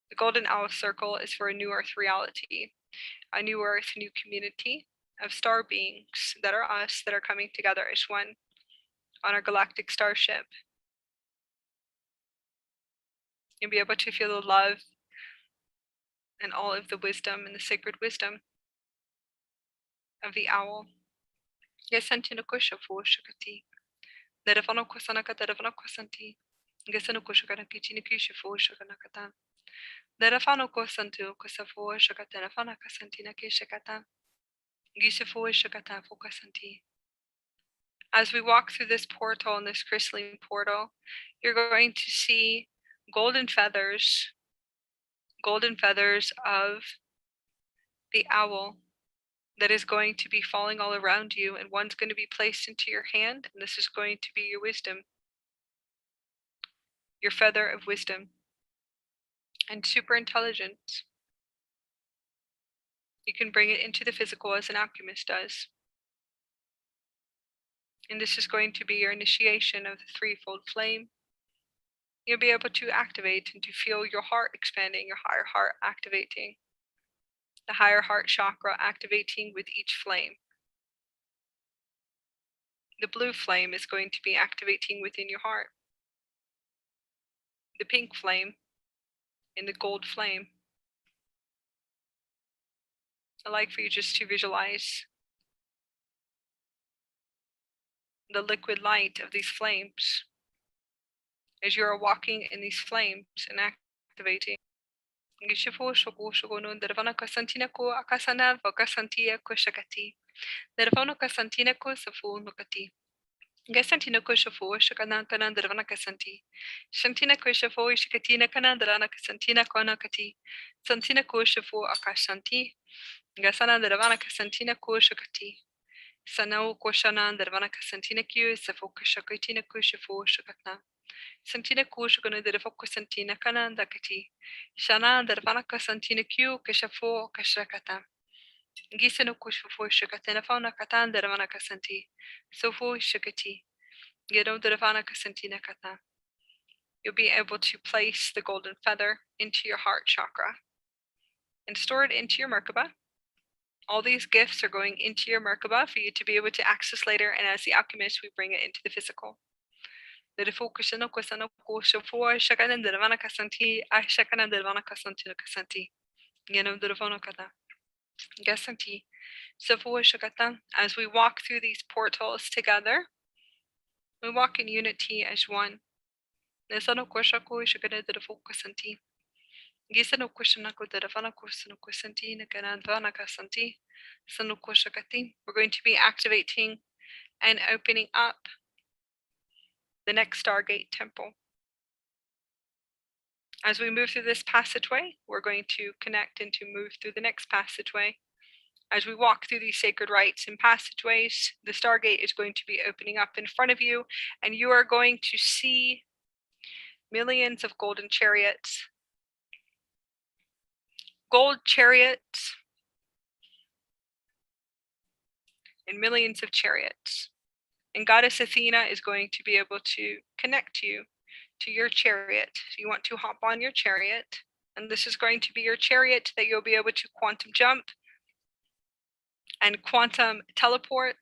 The golden owl circle is for a new earth reality, a new earth, new community of star beings that are us, that are coming together as one on our galactic starship. You'll be able to feel the love and all of the wisdom and the sacred wisdom of the owl. As we walk through this portal and this crystalline portal, you're going to see golden feathers of the owl that is going to be falling all around you, and one's going to be placed into your hand, and this is going to be your wisdom, your feather of wisdom and super intelligence. You can bring it into the physical as an alchemist does. And this is going to be your initiation of the Threefold Flame, you'll be able to activate and to feel your heart expanding, your higher heart activating, the higher heart chakra activating with each flame. The blue flame is going to be activating within your heart. The pink flame and the gold flame. I'd like for you just to visualize the liquid light of these flames as you are walking in these flames and activating. Gishifo shoko shoko no dervana kasantina ko akasana vakasantia ko shakati. Dervano kasantina ko safu nukati. Gasantina ko shafo shakana kana dervana kasanti. Shantina ko shafo shakatina kana dervana kasantina ko nakati. Santina ko shafo akashanti. Gasana dervana kasantina ko shakati. Sanau ko shana dervana kasantina kyu safo kashakatina ko shafo shakatna. Santina kushkuna derfoko santina kananda kati. Shana dervanaka santina kyu kashafo kashakata. Gisano kushfo shakatana fauna katan dervanaka santi. Sofo shakati. Gedo dervanaka santina kata. You'll be able to place the golden feather into your heart chakra and store it into your Merkaba. All these gifts are going into your Merkaba for you to be able to access later, and as the alchemist, we bring it into the physical. The focus no quesano kosho for shakanan dervana kasanti, I shakanan dervana kasanti no kasanti. Yenam dervana kata. Gasanti. So for shakatan, as we walk through these portals together, we walk in unity as one. Nesano koshako shakanan dervo kasanti. Gisano koshanako dervana kosano kasanti, nakanandvana kasanti, sano koshakati. We're going to be activating and opening up the next Stargate temple. As we move through this passageway, we're going to connect and to move through the next passageway. As we walk through these sacred rites and passageways, the Stargate is going to be opening up in front of you, and you are going to see millions of golden chariots. Gold chariots and millions of chariots. And Goddess Athena is going to be able to connect you to your chariot. So you want to hop on your chariot, and this is going to be your chariot that you'll be able to quantum jump and quantum teleport,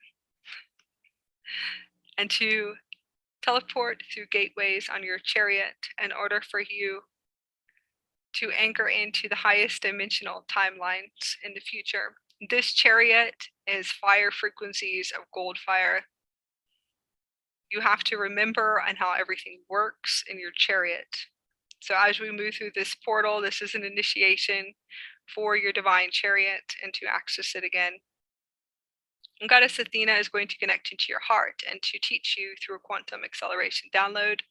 and to teleport through gateways on your chariot in order for you to anchor into the highest dimensional timelines in the future. This chariot is fire frequencies of gold fire. You have to remember on how everything works in your chariot. So as we move through this portal, this is an initiation for your divine chariot and to access it again. And Goddess Athena is going to connect into your heart and to teach you through a quantum acceleration download,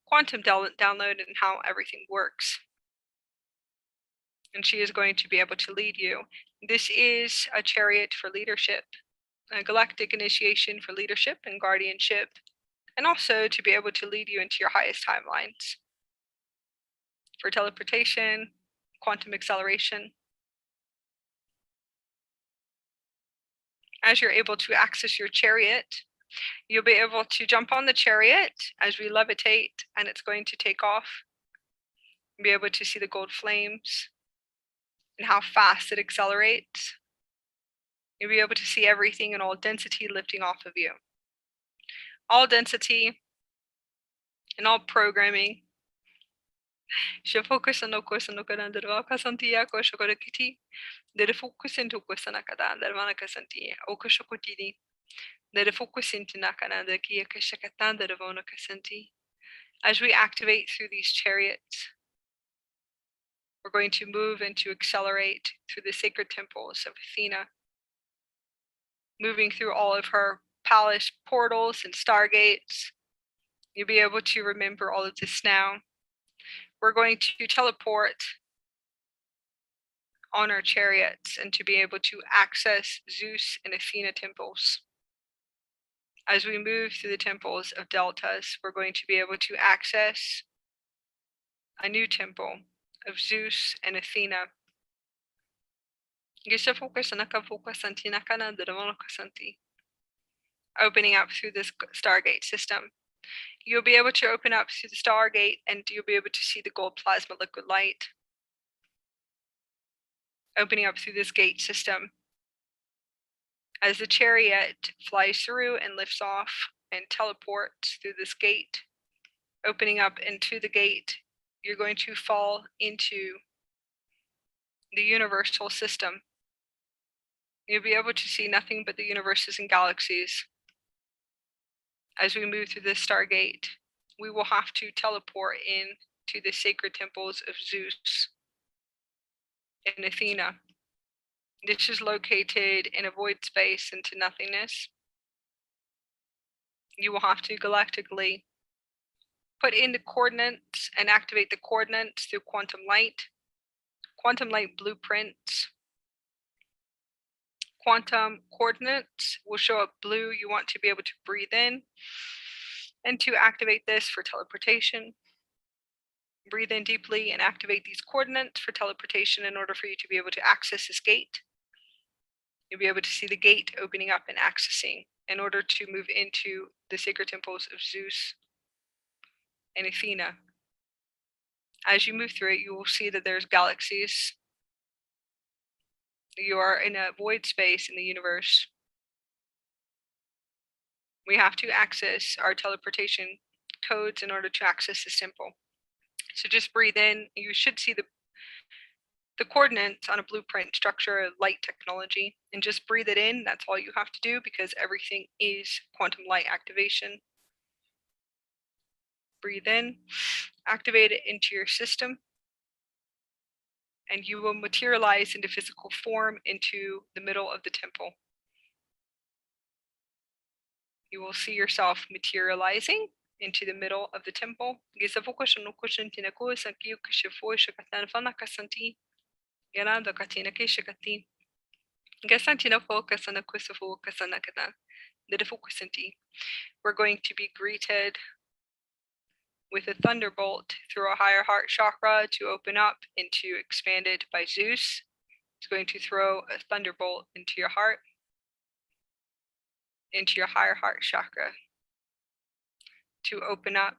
quantum download, and how everything works. And she is going to be able to lead you. This is a chariot for leadership, a galactic initiation for leadership and guardianship, and also to be able to lead you into your highest timelines for teleportation, quantum acceleration. As you're able to access your chariot, you'll be able to jump on the chariot as we levitate, and it's going to take off. You'll be able to see the gold flames and how fast it accelerates. You'll be able to see everything in all density lifting off of you. All density and all programming. Focus on Dere focus into Kusana Kada, Dervanaka Santi, Okashokotini. Dere focus into Nakana, the Kia Kashakatan, the Devonaka Santi. As we activate through these chariots, we're going to move and to accelerate through the sacred temples of Athena, moving through all of her palace portals and stargates. You'll be able to remember all of this now. We're going to teleport on our chariots and to be able to access Zeus and Athena temples. As we move through the temples of deltas, we're going to be able to access a new temple of Zeus and Athena. Opening up through this Stargate system. You'll be able to open up through the Stargate, and you'll be able to see the gold plasma liquid light opening up through this gate system. As the chariot flies through and lifts off and teleports through this gate, opening up into the gate, you're going to fall into the universal system. You'll be able to see nothing but the universes and galaxies. As we move through this Stargate, we will have to teleport in to the sacred temples of Zeus and Athena. This is located in a void space into nothingness. You will have to galactically put in the coordinates and activate the coordinates through quantum light blueprints. Quantum coordinates will show up blue. You want to be able to breathe in, and to activate this for teleportation, breathe in deeply and activate these coordinates for teleportation in order for you to be able to access this gate. You'll be able to see the gate opening up and accessing in order to move into the sacred temples of Zeus and Athena. As you move through it, you will see that there's galaxies. You are in a void space in the universe. We have to access our teleportation codes in order to access this temple. So just breathe in. You should see the coordinates on a blueprint structure, light technology, and just breathe it in. That's all you have to do, because everything is quantum light activation. Breathe in, activate it into your system, and you will materialize into physical form into the middle of the temple. You will see yourself materializing into the middle of the temple. We're going to be greeted with a thunderbolt through our higher heart chakra to open up into expanded by Zeus. It's going to throw a thunderbolt into your heart, into your higher heart chakra, to open up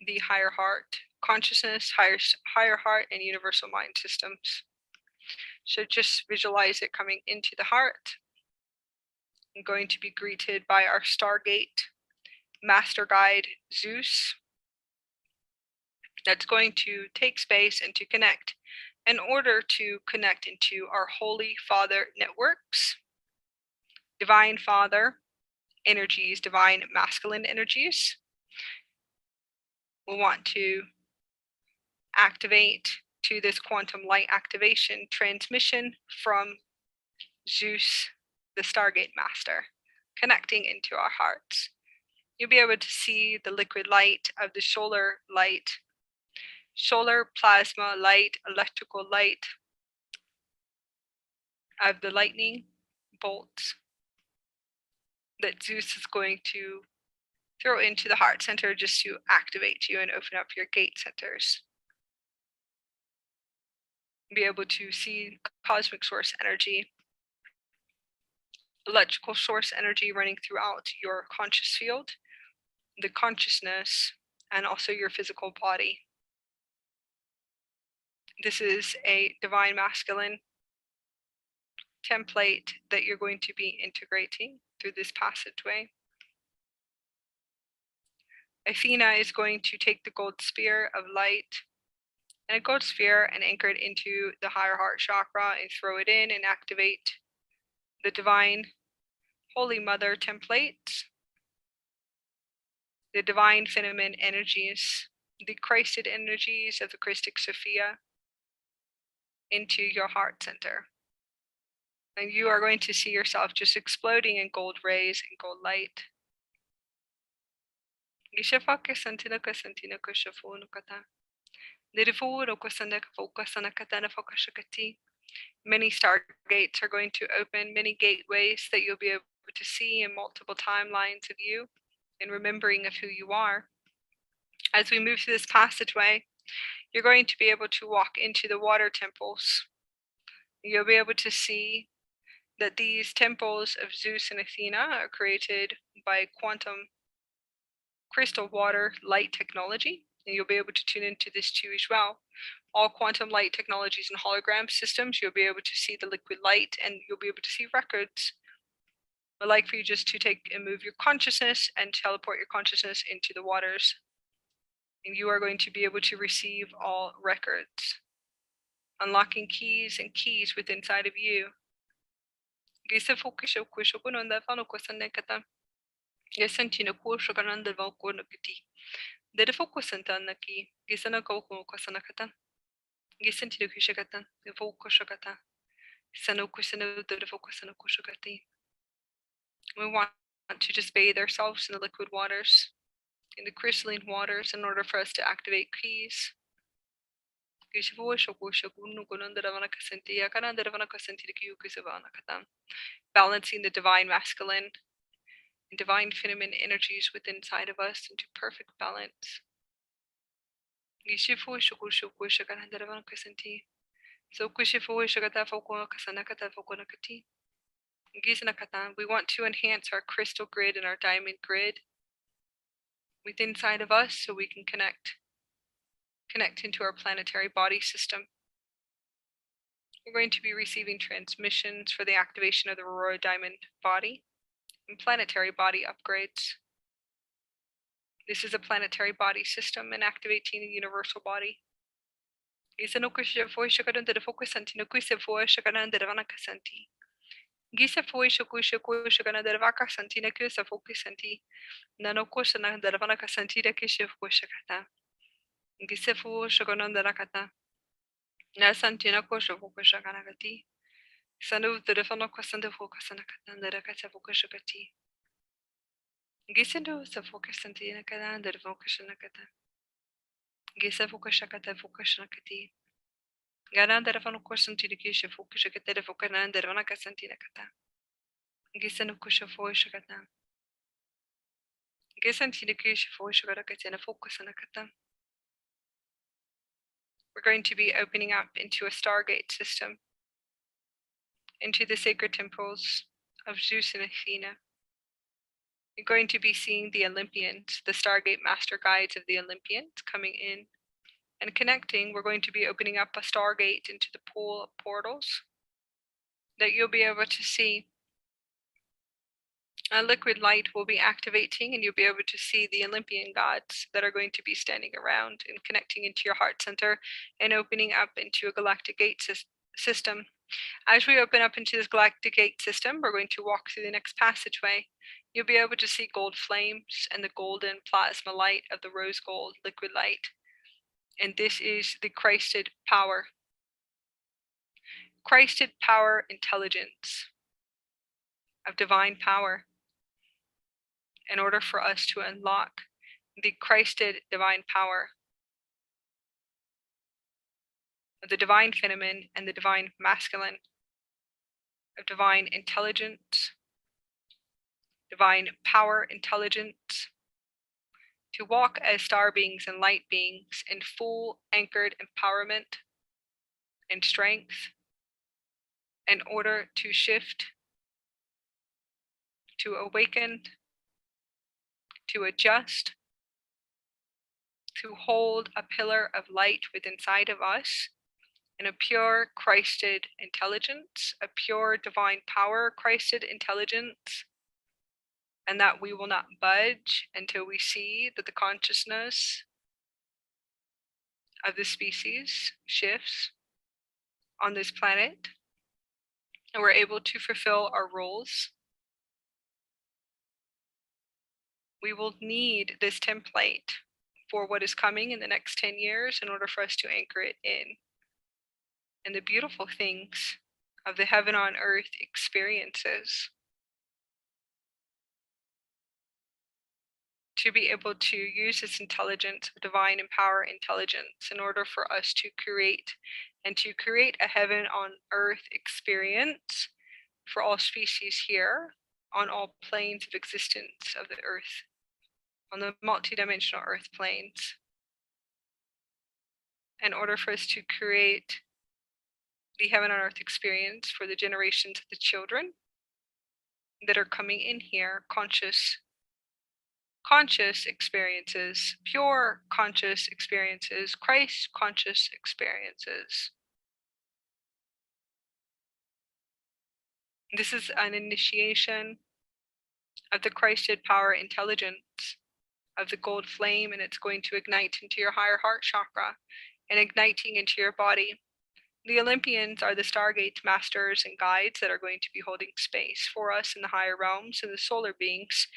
the higher heart consciousness, higher heart, and universal mind systems. So just visualize it coming into the heart. I'm going to be greeted by our Stargate master guide, Zeus. That's going to take space and to connect in order to connect into our Holy Father networks, Divine Father energies, divine masculine energies. We want to activate to this quantum light activation transmission from Zeus, the Stargate Master, connecting into our hearts. You'll be able to see the liquid light of the solar light, solar plasma light, electrical light of the lightning bolts that Zeus is going to throw into the heart center just to activate you and open up your gate centers. Be able to see cosmic source energy, electrical source energy running throughout your conscious field, the consciousness, and also your physical body. This is a divine masculine template that you're going to be integrating through this passageway. Athena is going to take the gold sphere of light and a gold sphere and anchor it into the higher heart chakra and throw it in and activate the divine Holy Mother template, the divine feminine energies, the Christed energies of the Christic Sophia into your heart center. And you are going to see yourself just exploding in gold rays and gold light. Many stargates are going to open, many gateways that you'll be able to see in multiple timelines of you and remembering of who you are. As we move through this passageway, you're going to be able to walk into the water temples. You'll be able to see that these temples of Zeus and Athena are created by quantum crystal water light technology, and you'll be able to tune into this too as well. All quantum light technologies and hologram systems, you'll be able to see the liquid light and you'll be able to see records. I'd like for you just to take and move your consciousness and teleport your consciousness into the waters. And you are going to be able to receive all records, unlocking keys and keys within inside of you. We want to just bathe ourselves in the liquid waters, in the crystalline waters, in order for us to activate keys. Balancing the divine masculine and divine feminine energies within inside of us into perfect balance. We want to enhance our crystal grid and our diamond grid within inside of us so we can connect into our planetary body system. We're going to be receiving transmissions for the activation of the Aurora Diamond body and planetary body upgrades. This is a planetary body system and activating the universal body. Gisa foi shokusha kushakana dervaka santina kusa fokusanti. Nanokosha na dervana kasantida kishif kushakata. Gisa fu shakanan derakata. Nasantina kosha fokushakanagati. Sanu dervana kasanda fokusanakata derakata fokushakati. Gisandu sa fokusantina kada dervokashanakata. Gisa fokushakata fokushanakati. Garan dervana kosantina kisha fokushakata dervokana dervana kasantina kata. Gisanu kusha foi shakata. We're going to be opening up into a Stargate system, into the sacred temples of Zeus and Athena. You're going to be seeing the Olympians, the Stargate master guides of the Olympians coming in and connecting. We're going to be opening up a Stargate into the pool of portals that you'll be able to see. A liquid light will be activating and you'll be able to see the Olympian gods that are going to be standing around and connecting into your heart center and opening up into a galactic gate system. As we open up into this galactic gate system, we're going to walk through the next passageway. You'll be able to see gold flames and the golden plasma light of the rose gold liquid light. And this is the Christed power. Christed power intelligence of divine power. In order for us to unlock the Christed divine power of the divine feminine and the divine masculine, of divine intelligence, divine power intelligence, to walk as star beings and light beings in full anchored empowerment and strength in order to shift, to awaken, to adjust, to hold a pillar of light within inside of us in a pure Christed intelligence, a pure divine power Christed intelligence, and that we will not budge until we see that the consciousness of the species shifts on this planet and we're able to fulfill our roles. We will need this template for what is coming in the next 10 years in order for us to anchor it in. And the beautiful things of the heaven on earth experiences. To be able to use this intelligence, divine and power intelligence, in order for us to create a heaven on earth experience for all species here on all planes of existence of the earth, on the multidimensional earth planes. In order for us to create the heaven on earth experience for the generations of the children that are coming in here conscious conscious experiences, pure conscious experiences, Christ conscious experiences. This is an initiation of the Christed power intelligence of the gold flame, and it's going to ignite into your higher heart chakra and igniting into your body. The Olympians are the Stargate masters and guides that are going to be holding space for us in the higher realms, and the solar beings.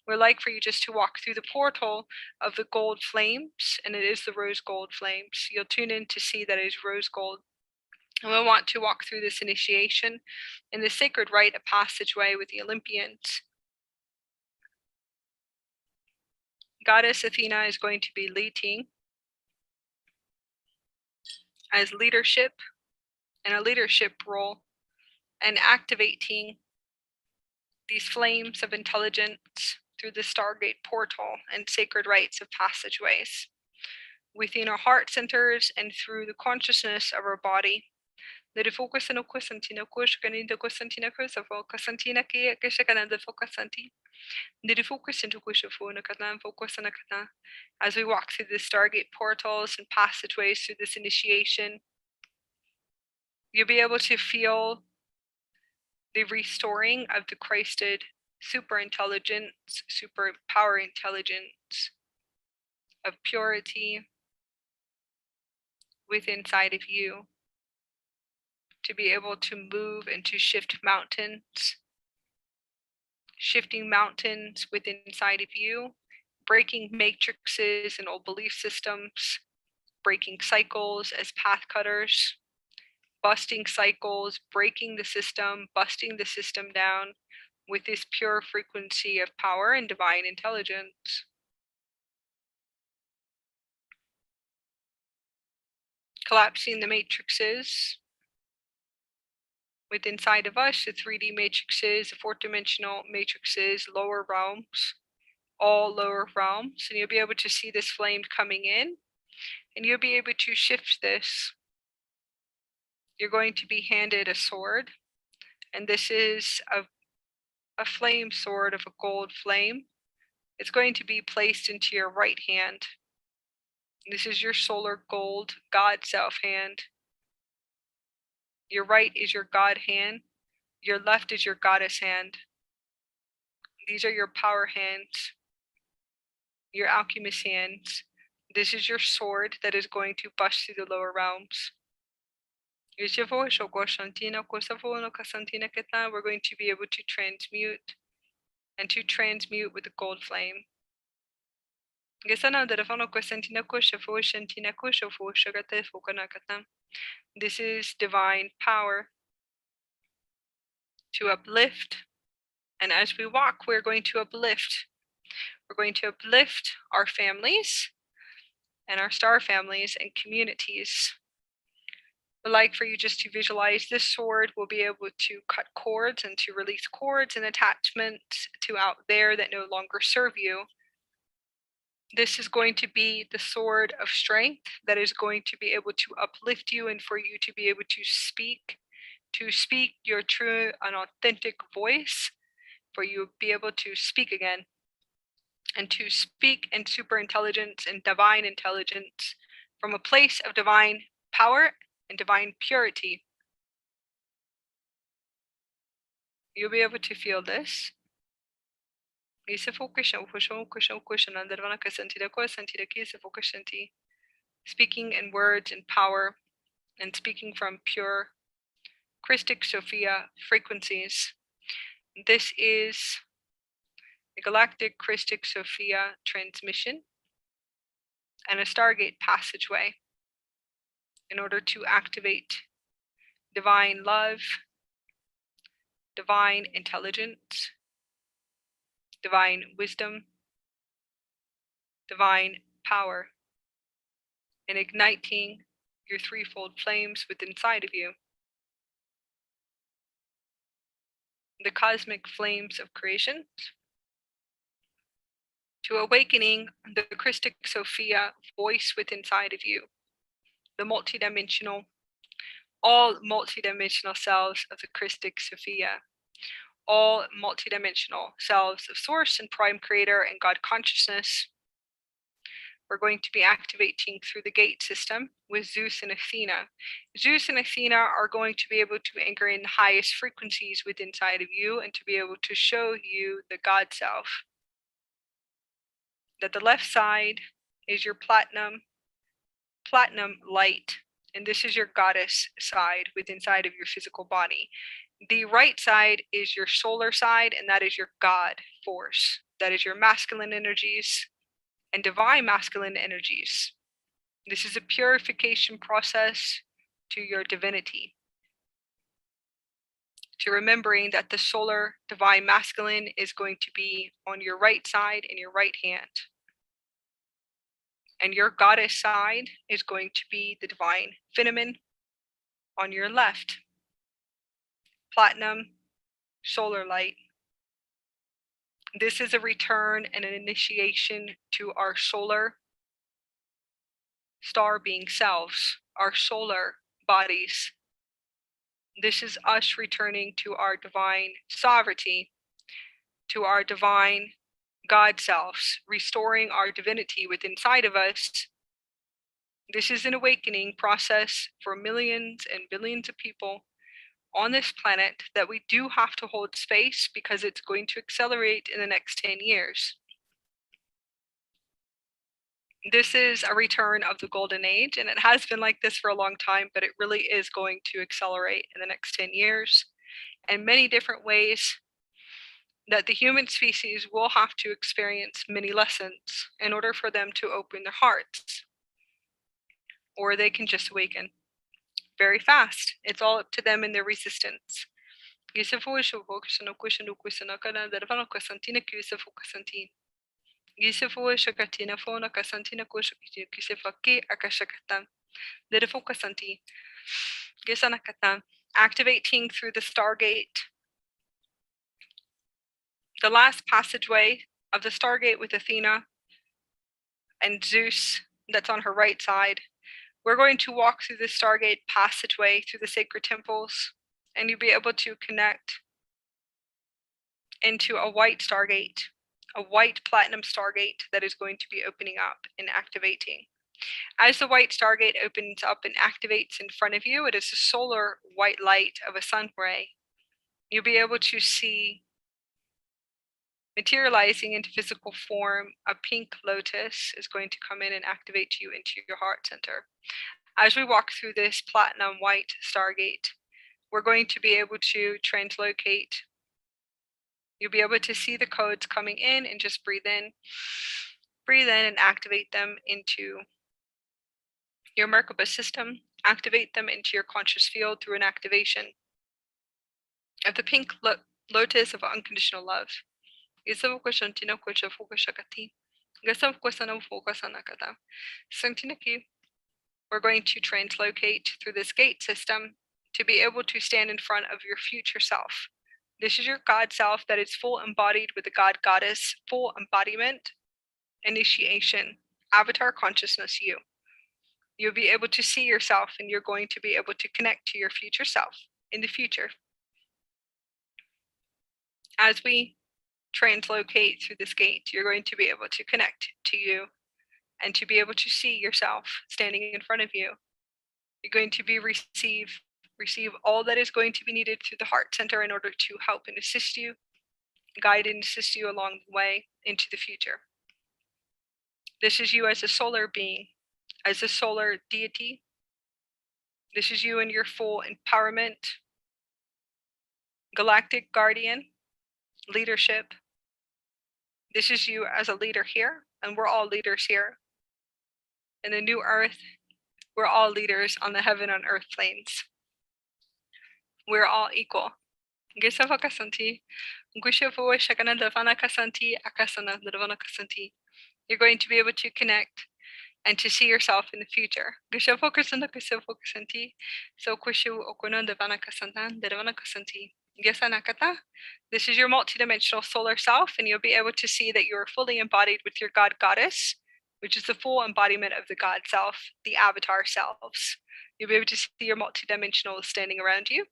We'd like for you just to walk through the portal of the gold flames, and it is the rose gold flames. You'll tune in to see that it is rose gold. And we'll want to walk through this initiation in the sacred rite of passageway with the Olympians. Goddess Athena is going to be leading as leadership in a leadership role and activating these flames of intelligence through the Stargate portal and sacred rites of passageways within our heart centers and through the consciousness of our body. The focus no kusantina kush kanida kusantina kusafo kasantina ki kishakananda fokasanti. The focus into kushafuna katan focusana katan. As we walk through the Stargate portals and passageways through this initiation, you'll be able to feel the restoring of the Christed super intelligence, super power intelligence of purity within inside of you, to be able to move and to shift mountains, shifting mountains within inside of you, breaking matrices and old belief systems, breaking cycles as path cutters, busting cycles, breaking the system, busting the system down with this pure frequency of power and divine intelligence. Collapsing the matrices with inside of us, the 3D matrices, the 4th-dimensional matrices, lower realms, all lower realms, and you'll be able to see this flame coming in, and you'll be able to shift this. You're going to be handed a sword, and this is a flame sword of a gold flame. It's going to be placed into your right hand. This is your solar gold God self hand. Your right is your God hand. Your left is your goddess hand. These are your power hands, your alchemist hands. This is your sword that is going to bust through the lower realms. We're going to be able to transmute and to transmute with the gold flame. This is divine power to uplift, and as we walk, we're going to uplift. We're going to uplift our families and our star families and communities. I'd like for you just to visualize this sword will be able to cut cords and to release cords and attachments to out there that no longer serve you. This is going to be the sword of strength that is going to be able to uplift you and for you to be able to speak your true and authentic voice, for you to be able to speak again and to speak in super intelligence and divine intelligence from a place of divine power and divine purity. You'll be able to feel this. Speaking in words and power, and speaking from pure Christic Sophia frequencies. This is a Galactic Christic Sophia transmission and a Stargate passageway in order to activate divine love, divine intelligence, divine wisdom, divine power, and igniting your threefold flames within inside of you. The cosmic flames of creation, to awakening the Christic Sophia voice within inside of you, the multidimensional, all multidimensional selves of the Christic Sophia, all multidimensional selves of Source and Prime Creator and God Consciousness. We're going to be activating through the gate system with Zeus and Athena. Zeus and Athena are going to be able to anchor in the highest frequencies within inside of you and to be able to show you the God self. That the left side is your platinum light, and this is your goddess side within inside of your physical body. The right side is your solar side, and that is your God force. That is your masculine energies and divine masculine energies. This is a purification process to your divinity. To remembering that the solar divine masculine is going to be on your right side in your right hand. And your goddess side is going to be the divine feminine on your left. Platinum, solar light. This is a return and an initiation to our solar star being selves, our solar bodies. This is us returning to our divine sovereignty, to our divine God selves, restoring our divinity within inside of us. This is an awakening process for millions and billions of people on this planet that we do have to hold space because it's going to accelerate in the next 10 years. This is a return of the golden age, and it has been like this for a long time, but it really is going to accelerate in the next 10 years in many different ways that the human species will have to experience many lessons in order for them to open their hearts, or they can just awaken very fast. It's all up to them and their resistance. Activating through the Stargate, the last passageway of the Stargate with Athena and Zeus that's on her right side. We're going to walk through the Stargate passageway through the sacred temples, and you'll be able to connect into a white Stargate, a white platinum Stargate that is going to be opening up and activating. As the white Stargate opens up and activates in front of you, it is a solar white light of a sun ray. You'll be able to see materializing into physical form, a pink lotus is going to come in and activate you into your heart center. As we walk through this platinum white Stargate, we're going to be able to translocate. You'll be able to see the codes coming in and just breathe in and activate them into your Merkaba system, activate them into your conscious field through an activation of the pink lotus of unconditional love. We're going to translocate through this gate system to be able to stand in front of your future self. This is your God self that is full embodied with the God Goddess, full embodiment, initiation, avatar consciousness you. You'll be able to see yourself, and you're going to be able to connect to your future self in the future. As we translocate through this gate, you're going to be able to connect to you and to be able to see yourself standing in front of you. You're going to be receive all that is going to be needed through the heart center in order to help and assist you, guide and assist you along the way into the future. This is you as a solar being, as a solar deity. This is you in your full empowerment, galactic guardian, leadership. This is you as a leader here, and we're all leaders here. In the new earth, we're all leaders on the heaven and earth planes. We're all equal. You're going to be able to connect and to see yourself in the future. This is your multidimensional solar self, and you'll be able to see that you're fully embodied with your God Goddess, which is the full embodiment of the God self, the avatar selves. You'll be able to see your multidimensional standing around you.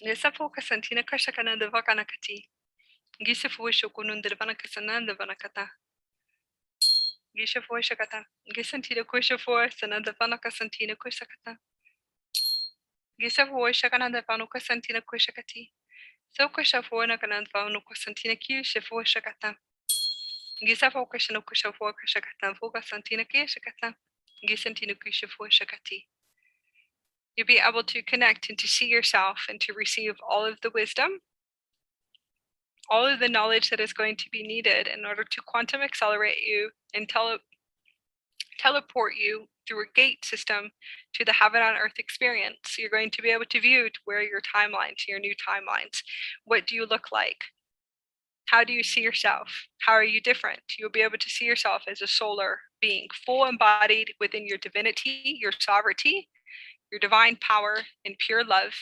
Yesafoka santina kashakana de vakanakati. Gisafuisho kunun de vanakasanan de vanakata. Gishafuishakata. Gisantina kushafor sanan de vanaka santina kushakata. Gisafuishakana de vanuka santina kushakati. So kushafuana kanan vanuka santina kishafuishakata. Gisafoka shanukushafuka shakata. Fuka santina kishakata. Gisantina kushafuishakati. You'll be able to connect and to see yourself and to receive all of the wisdom, all of the knowledge that is going to be needed in order to quantum accelerate you and teleport you through a gate system to the heaven on earth experience. You're going to be able to view where your timelines, your new timelines. What do you look like? How do you see yourself? How are you different? You'll be able to see yourself as a solar being, full embodied within your divinity, your sovereignty, your divine power, and pure love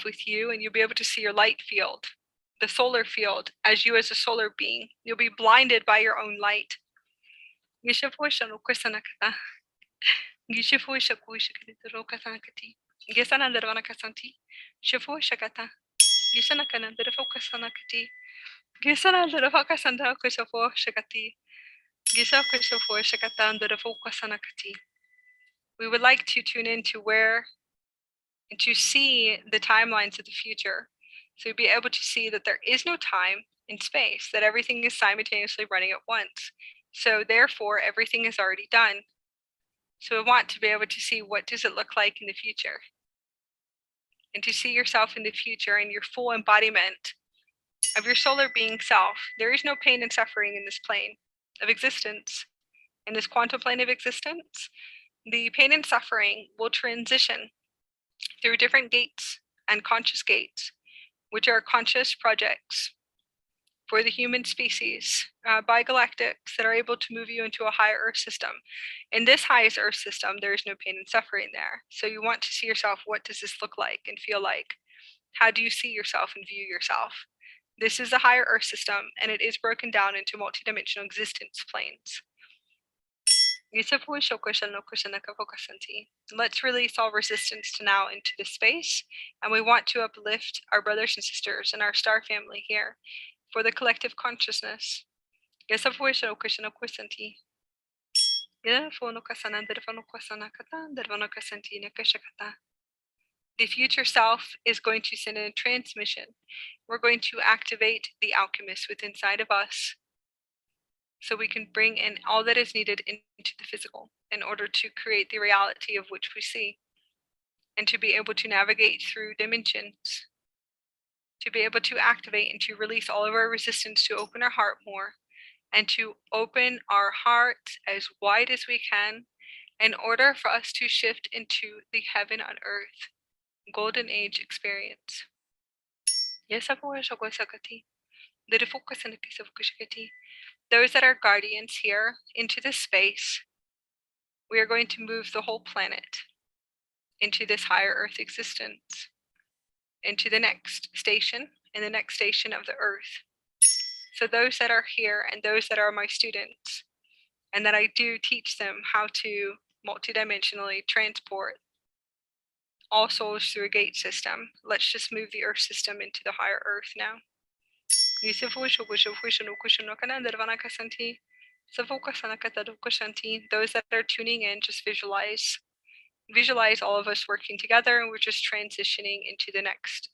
with you, and you'll be able to see your light field, the solar field, as you as a solar being. You'll be blinded by your own light. We would like to tune into where and to see the timelines of the future. So be able to see that there is no time in space, that everything is simultaneously running at once. So therefore, everything is already done. So we want to be able to see what does it look like in the future. And to see yourself in the future and your full embodiment of your solar being self. There is no pain and suffering in this plane of existence, in this quantum plane of existence. The pain and suffering will transition through different gates and conscious gates, which are conscious projects for the human species by galactics that are able to move you into a higher Earth system. In this highest Earth system, there is no pain and suffering there. So you want to see yourself, what does this look like and feel like? How do you see yourself and view yourself? This is a higher Earth system, and it is broken down into multidimensional existence planes. Let's release all resistance to now into the space, and we want to uplift our brothers and sisters and our star family here for the collective consciousness. The future self is going to send a transmission. We're going to activate the alchemist within inside of us so we can bring in all that is needed into the physical in order to create the reality of which we see, and to be able to navigate through dimensions, to be able to activate and to release all of our resistance, to open our heart more, and to open our hearts as wide as we can in order for us to shift into the heaven on earth golden age experience. Those that are guardians here into this space, we are going to move the whole planet into this higher earth existence, into the next station, and the next station of the earth. So those that are here and those that are my students, and that I do teach them how to multidimensionally transport all souls through a gate system. Let's just move the earth system into the higher earth now. Those that are tuning in, just visualize all of us working together, and we're just transitioning into the next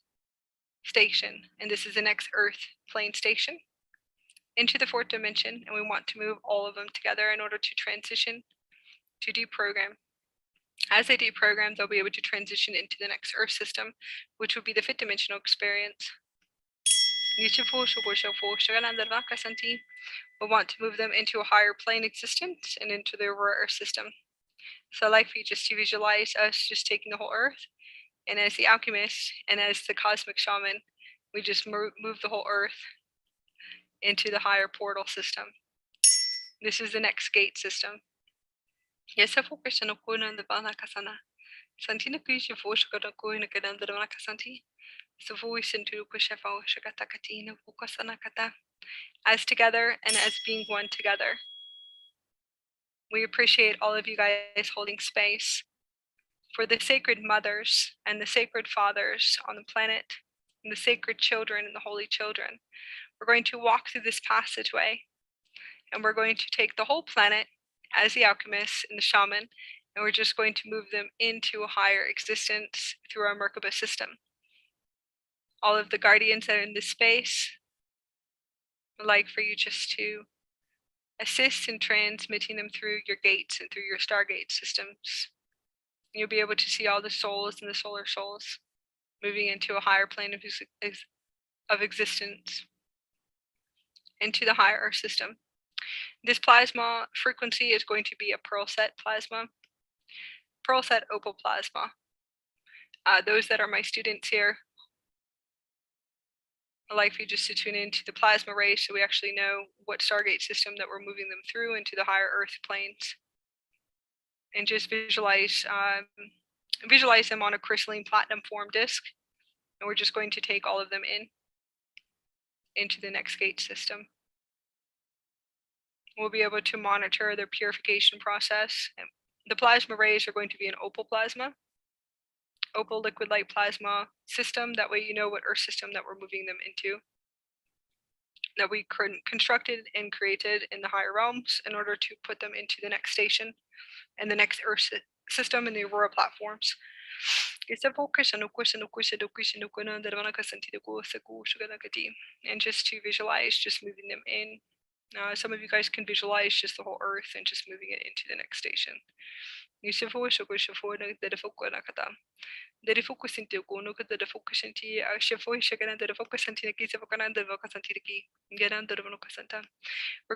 station. And this is the next earth plane station into the fourth dimension, and we want to move all of them together in order to transition, to deprogram. As they deprogram, they'll be able to transition into the next earth system, which will be the fifth dimensional experience. We want to move them into a higher plane existence and into the aurora earth system. So I'd like for you just to visualize us just taking the whole earth, and as the alchemist and as the cosmic shaman, we just move the whole earth into the higher portal system. This is the next gate system. As together and as being one together. We appreciate all of you guys holding space for the sacred mothers and the sacred fathers on the planet, and the sacred children and the holy children. We're going to walk through this passageway, and we're going to take the whole planet as the alchemist and the shaman, and we're just going to move them into a higher existence through our Merkaba system. All of the guardians that are in this space, I'd like for you just to assist in transmitting them through your gates and through your Stargate systems. You'll be able to see all the souls and the solar souls moving into a higher plane of existence, into the higher Earth system. This plasma frequency is going to be a pearl set plasma, pearl set opal plasma. Those that are my students here, I'd like for you just to tune into the plasma rays so we actually know what Stargate system that we're moving them through into the higher Earth planes. And just visualize them on a crystalline platinum form disc. And we're just going to take all of them into the next gate system. We'll be able to monitor their purification process. The plasma rays are going to be an opal plasma, opal liquid light plasma system. That way you know what Earth system that we're moving them into, that we constructed and created in the higher realms in order to put them into the next station and the next Earth system and the Aurora platforms. And just to visualize, just moving them in. Some of you guys can visualize just the whole Earth and just moving it into the next station. We're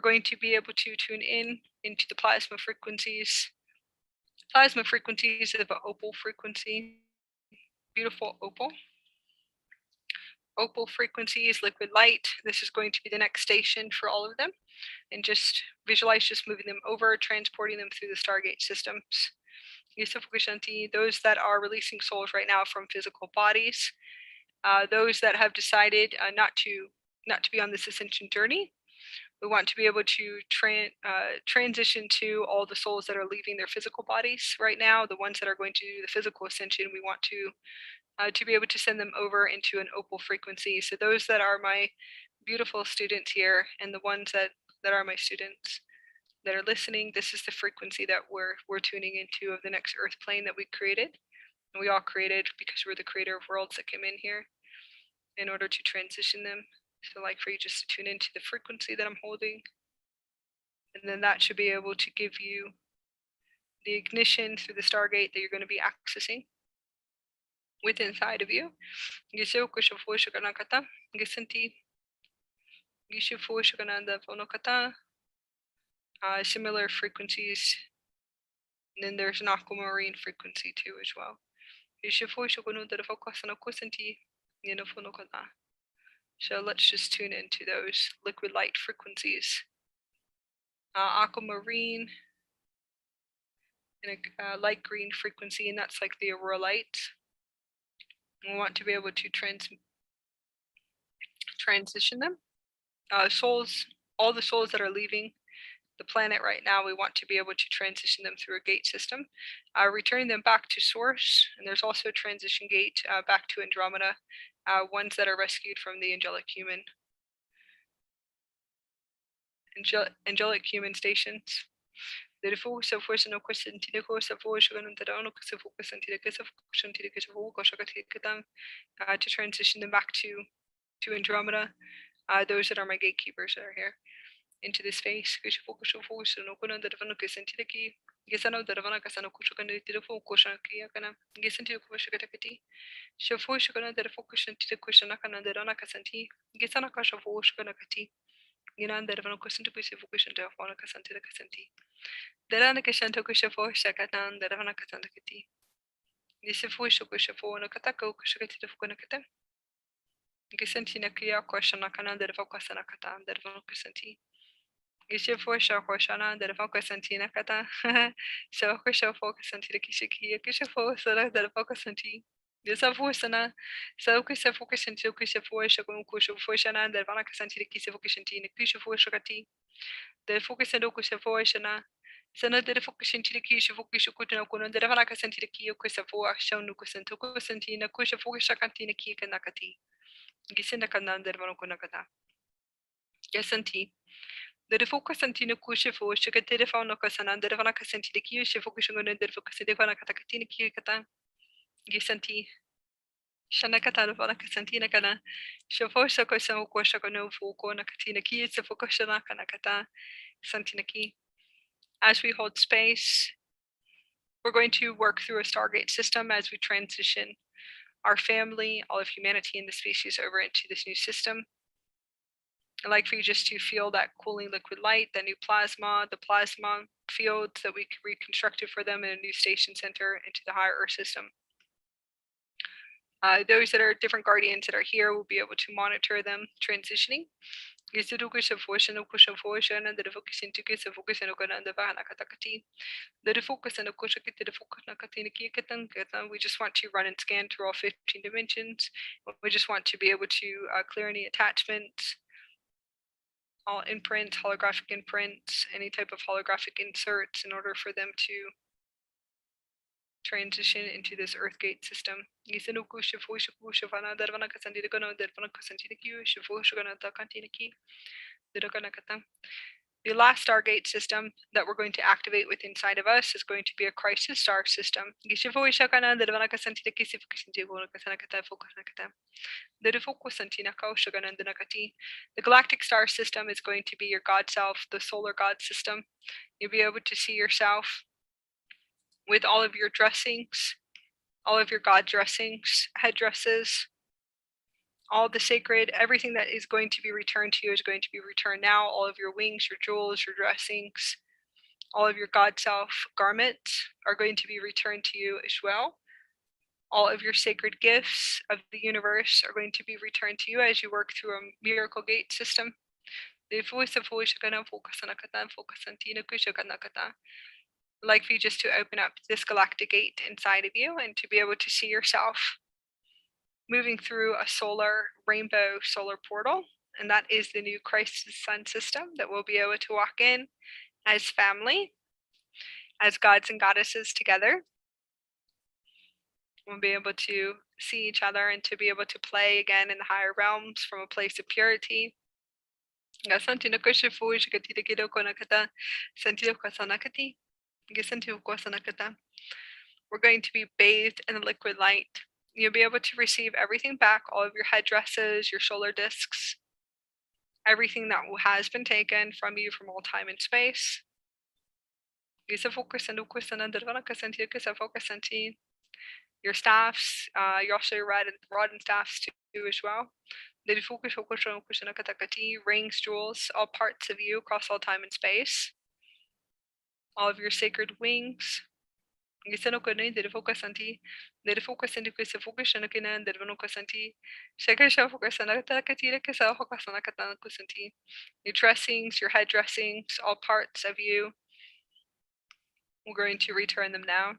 going to be able to tune into the plasma frequencies of an opal frequency, beautiful opal frequencies, liquid light. This is going to be the next station for all of them, and just visualize just moving them over, transporting them through the Stargate systems. Those that are releasing souls right now from physical bodies, those that have decided not to be on this ascension journey. We want to be able to transition to all the souls that are leaving their physical bodies right now. The ones that are going to do the physical ascension, we want to be able to send them over into an opal frequency. So those that are my beautiful students here, and the ones that are my students that are listening, this is the frequency that we're tuning into of the next Earth plane that we created. And we all created because we're the creator of worlds that came in here in order to transition them. So like for you just to tune into the frequency that I'm holding. And then that should be able to give you the ignition through the Stargate that you're going to be accessing within inside of you. Similar frequencies. And then there's an aquamarine frequency too as well. So let's just tune into those liquid light frequencies. Aquamarine and a light green frequency, and that's like the aurora light. We want to be able to transition them. Souls, all the souls that are leaving the planet right now, we want to be able to transition them through a gate system, returning them back to source. And there's also a transition gate back to Andromeda, ones that are rescued from the angelic human stations. To transition them back to Andromeda, those that are my gatekeepers that are here into this space. Sana dere fokushinti de kishu fokushu kutuna kuna dere vanaka senti de kiyo kusa fo shonu kusanto kusanti na kusha fokushakanti na kiya kanakati. Gisinda kanan dere vanokuna kata. Yasanti. Dere fokusanti na kusha fo shakate de fauna kasana dere vanaka senti de kiyo shifokushunguna dere fokusinde vanaka takati na kiya kata. Gisanti. Shana katana vanaka santina kana. Shofo shako sa ko shako no fuko na katina ki se fokushana kana kata santina ki. As we hold space, we're going to work through a Stargate system as we transition our family, all of humanity and the species over into this new system. I'd like for you just to feel that cooling liquid light, that new plasma, the plasma fields that we reconstructed for them in a new station center into the higher Earth system. Those that are different guardians that are here will be able to monitor them transitioning. We just want to run and scan through all 15 dimensions. We just want to be able to clear any attachments, all imprints, holographic imprints, any type of holographic inserts in order for them to transition into this Earthgate system. The last Stargate system that we're going to activate with inside of us is going to be a crisis star system. The galactic star system is going to be your God self, the solar God system. You'll be able to see yourself with all of your dressings, all of your God dressings, headdresses, all the sacred, everything that is going to be returned to you is going to be returned now. All of your wings, your jewels, your dressings, all of your God self garments are going to be returned to you as well. All of your sacred gifts of the universe are going to be returned to you as you work through a miracle gate system. I'd like for you just to open up this galactic gate inside of you and to be able to see yourself moving through a solar rainbow solar portal, and that is the new Crisis Sun system that we'll be able to walk in as family, as gods and goddesses together. We'll be able to see each other and to be able to play again in the higher realms from a place of purity. We're going to be bathed in the liquid light. You'll be able to receive everything back, all of your headdresses, your solar discs, everything that has been taken from you from all time and space. Your staffs, you also your rod and staffs too as well. Rings, jewels, all parts of you across all time and space. All of your sacred wings. Your dressings, your head dressings, all parts of you. We're going to return them now.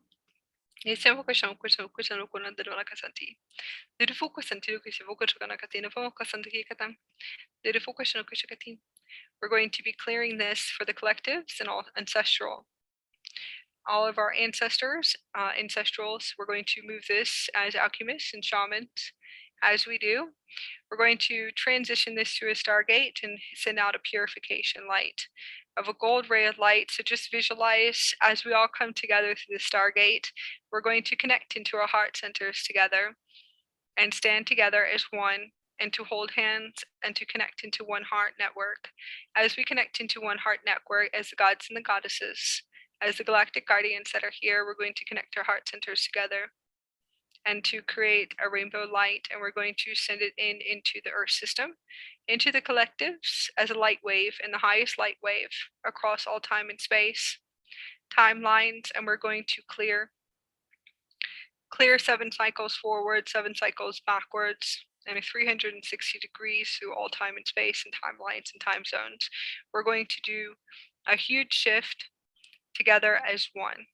We're going to be clearing this for the collectives and all ancestral. All of our ancestors, ancestrals, we're going to move this as alchemists and shamans. As we do, we're going to transition this to a Stargate and send out a purification light of a gold ray of light. So just visualize as we all come together through the Stargate, we're going to connect into our heart centers together and stand together as one, and to hold hands and to connect into one heart network. As we connect into one heart network as the gods and the goddesses, as the galactic guardians that are here, we're going to connect our heart centers together and to create a rainbow light, and we're going to send it into the Earth system, into the collectives as a light wave, and the highest light wave across all time and space, timelines, and we're going to clear 7 cycles forward, 7 cycles backwards, and 360 degrees through all time and space and timelines and time zones. We're going to do a huge shift together as one,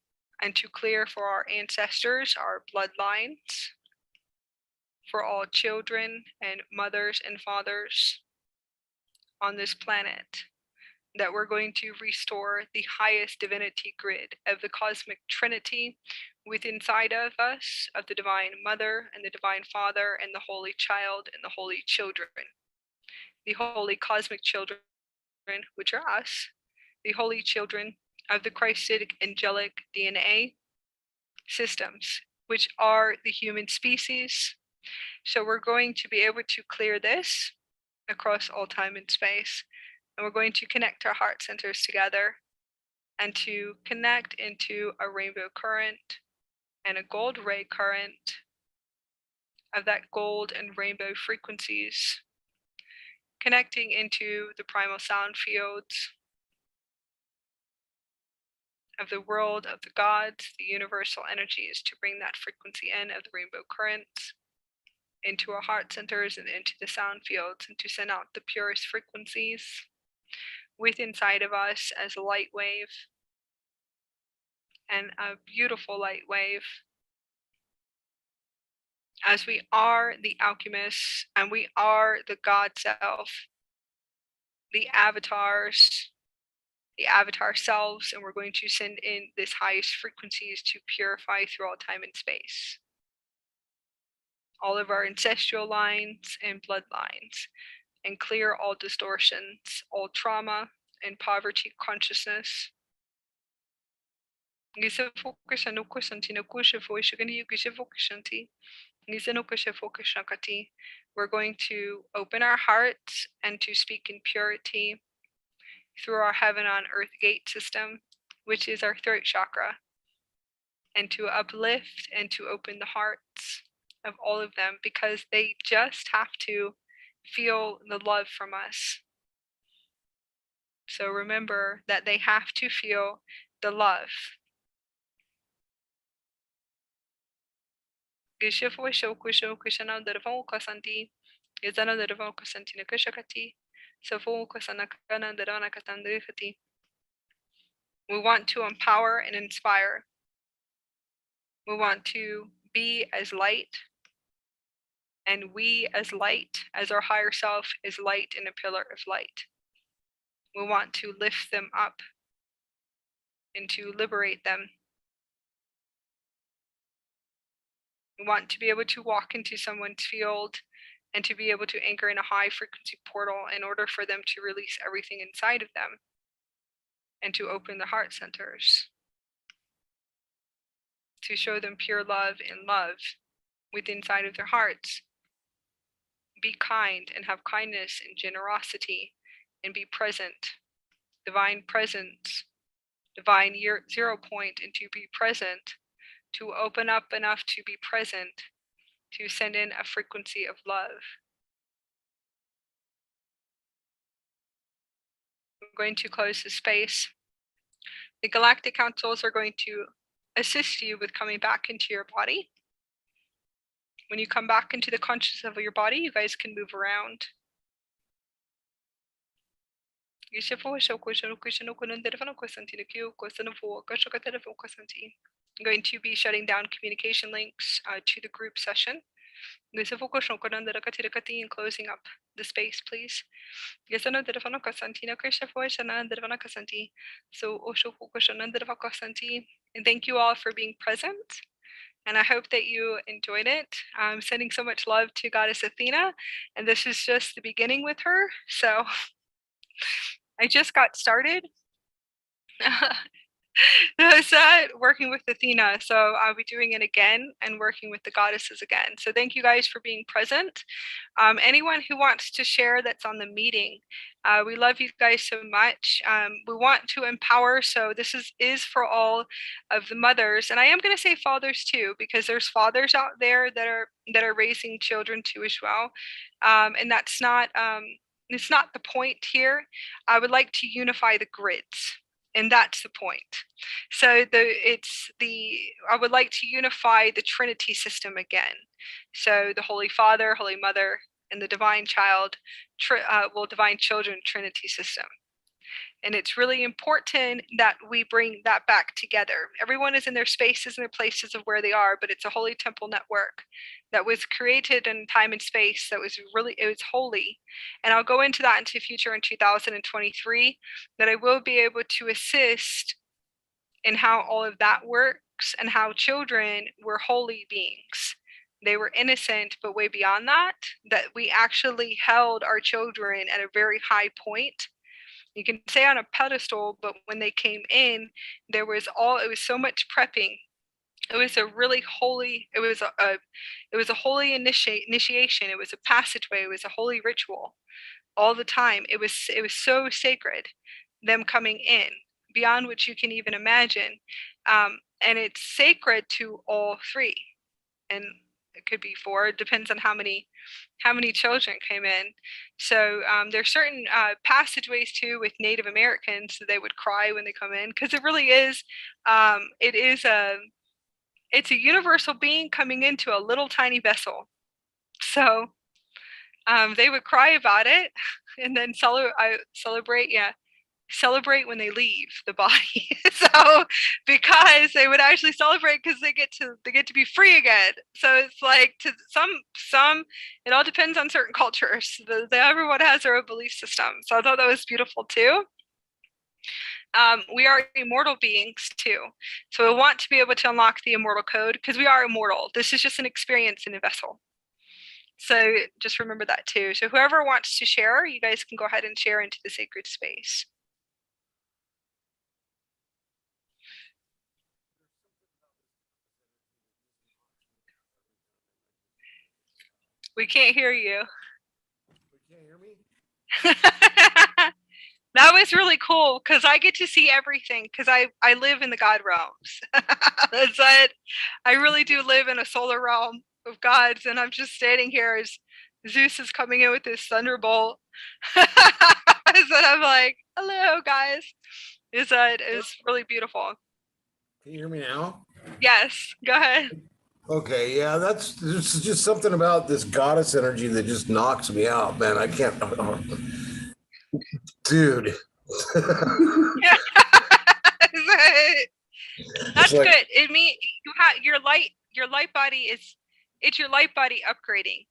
and to clear for our ancestors, our bloodlines, for all children and mothers and fathers on this planet. that we're going to restore the highest divinity grid of the cosmic trinity within inside of us, of the Divine Mother and the Divine Father and the Holy Child and the Holy Children. The Holy Cosmic Children, which are us, the Holy Children of the Christic angelic DNA systems, which are the human species. So we're going to be able to clear this across all time and space. And we're going to connect our heart centers together and to connect into a rainbow current and a gold ray current of that gold and rainbow frequencies, connecting into the primal sound fields of the world of the gods, the universal energies, to bring that frequency in of the rainbow currents into our heart centers and into the sound fields, and to send out the purest frequencies within inside of us as a light wave, and a beautiful light wave, as we are the alchemists and we are the God self, the avatars, the avatar selves, and we're going to send in this highest frequencies to purify through all time and space all of our ancestral lines and bloodlines, and clear all distortions, all trauma and poverty consciousness. We're going to open our hearts and to speak in purity through our heaven on earth gate system, which is our throat chakra, and to uplift and to open the hearts of all of them, because they just have to feel the love from us. So remember that they have to feel the love. We want to empower and inspire. We want to be as light, and we as light, as our higher self is light and a pillar of light. We want to lift them up and to liberate them. We want to be able to walk into someone's field and to be able to anchor in a high frequency portal in order for them to release everything inside of them and to open the heart centers, to show them pure love and love within inside of their hearts. Be kind and have kindness and generosity, and be present. Divine presence, divine 0 point, and to be present, to open up enough to be present, to send in a frequency of love. We're going to close the space. The Galactic Councils are going to assist you with coming back into your body. When you come back into the consciousness of your body, you guys can move around. I'm going to be shutting down communication links to the group session. And closing up the space, please. And thank you all for being present. And I hope that you enjoyed it. I'm sending so much love to Goddess Athena, and this is just the beginning with her. So I just got started. Working with Athena, so I'll be doing it again and working with the goddesses again. So thank you guys for being present. Anyone who wants to share that's on the meeting, we love you guys so much. We want to empower, so this is for all of the mothers, and I am going to say fathers too, because there's fathers out there that are raising children too as well, and that's not it's not the point here. I would like to unify the grids. And that's the point. So I would like to unify the Trinity system again. So the Holy Father, Holy Mother, and the Divine Child, Divine Children Trinity system. And it's really important that we bring that back together. Everyone is in their spaces and their places of where they are, but it's a holy temple network that was created in time and space that was really, it was holy. And I'll go into that into the future in 2023, that I will be able to assist in how all of that works and how children were holy beings. They were innocent, but way beyond that, that we actually held our children at a very high point. You can say on a pedestal, but when they came in, it was so much prepping. It was a really holy, it was a holy initiation. It was a passageway. It was a holy ritual all the time. It was so sacred, them coming in beyond what you can even imagine. And it's sacred to all three. And it could be four. It depends on how many children came in. So there's certain passageways too with Native Americans, so they would cry when they come in, because it really is. It's a universal being coming into a little tiny vessel. So they would cry about it, and then celebrate. Yeah, celebrate when they leave the body. So because they would actually celebrate because they get to be free again. So it's like, to some it all depends on certain cultures. Everyone has their own belief system. So I thought that was beautiful too. We are immortal beings too, so we want to be able to unlock the immortal code, because we are immortal. This is just an experience in a vessel. So just remember that too. So whoever wants to share, you guys can go ahead and share into the sacred space. We can't hear you. You can't hear me? That was really cool, because I get to see everything, because I live in the God realms. That's it. I really do live in a solar realm of gods, and I'm just standing here as Zeus is coming in with his thunderbolt. So I'm like, hello guys. It's really beautiful. Can you hear me now? Yes, go ahead. Okay, yeah, there's just something about this goddess energy that just knocks me out, man. I can't, dude. That's like, good. It means you have your light body is, it's your light body upgrading.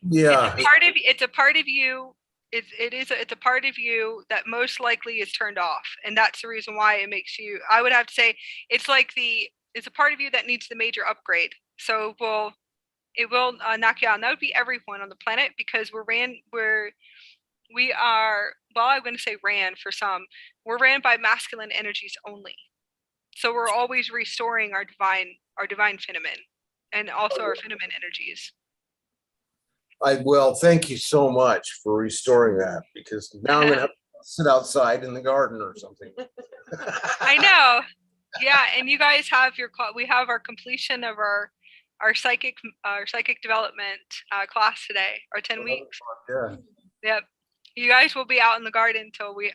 yeah, It's a part of you. It's a part of you that most likely is turned off, and that's the reason why it makes you, I would have to say, it's a part of you that needs the major upgrade. So it will knock you out. And that would be everyone on the planet, because we are, well, I'm going to say ran for some. We're ran by masculine energies only. So we're always restoring our divine feminine, and also our feminine energies. well, thank you so much for restoring that, because now I'm gonna have to sit outside in the garden or something. I know. Yeah, and you guys have we have our completion of our psychic development class today, our 10 weeks. Yeah. Yep. You guys will be out in the garden until we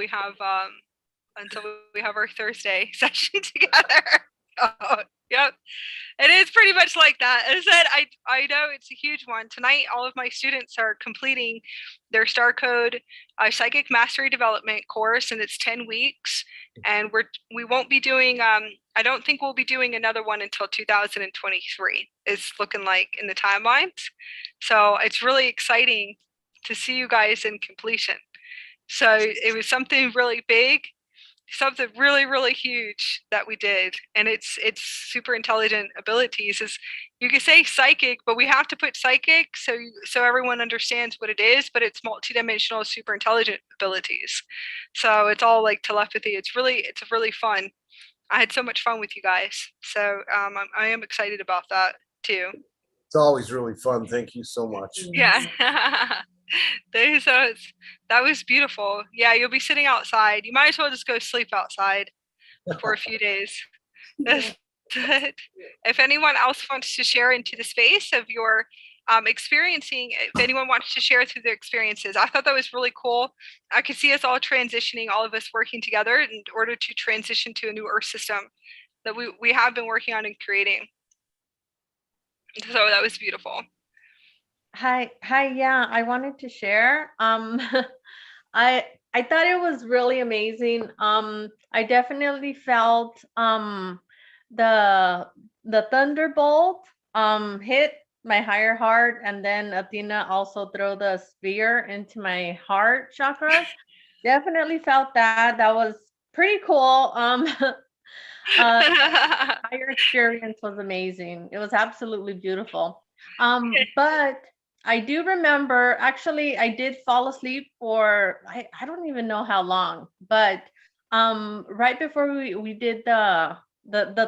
have our Thursday session together. Oh, yep. It is pretty much like that. As I said, I know it's a huge one. Tonight, all of my students are completing their Star Code Psychic Mastery Development course, and it's 10 weeks. And we won't be doing, I don't think we'll be doing another one until 2023. It's looking like in the timelines. So it's really exciting to see you guys in completion. So it was something really big, something really, really huge that we did. And it's super intelligent abilities. Is, you could say psychic, but we have to put psychic so everyone understands what it is, but it's multidimensional super intelligent abilities. So it's all like telepathy. It's really fun. I had so much fun with you guys. So I am excited about that too. It's always really fun. Thank you so much. Yeah. That was beautiful. Yeah, you'll be sitting outside. You might as well just go sleep outside for a few days. If anyone else wants to share into the space of your experiencing, if anyone wants to share through their experiences, I thought that was really cool. I could see us all transitioning, all of us working together in order to transition to a new Earth system that we have been working on and creating. So that was beautiful. Hi. Yeah, I wanted to share. I I thought it was really amazing. I definitely felt the thunderbolt hit my higher heart, and then Athena also throw the spear into my heart chakra. Definitely felt that. That was pretty cool. Uh, entire experience was amazing. It was absolutely beautiful. But I do remember, actually, I did fall asleep for I don't even know how long, but right before we did the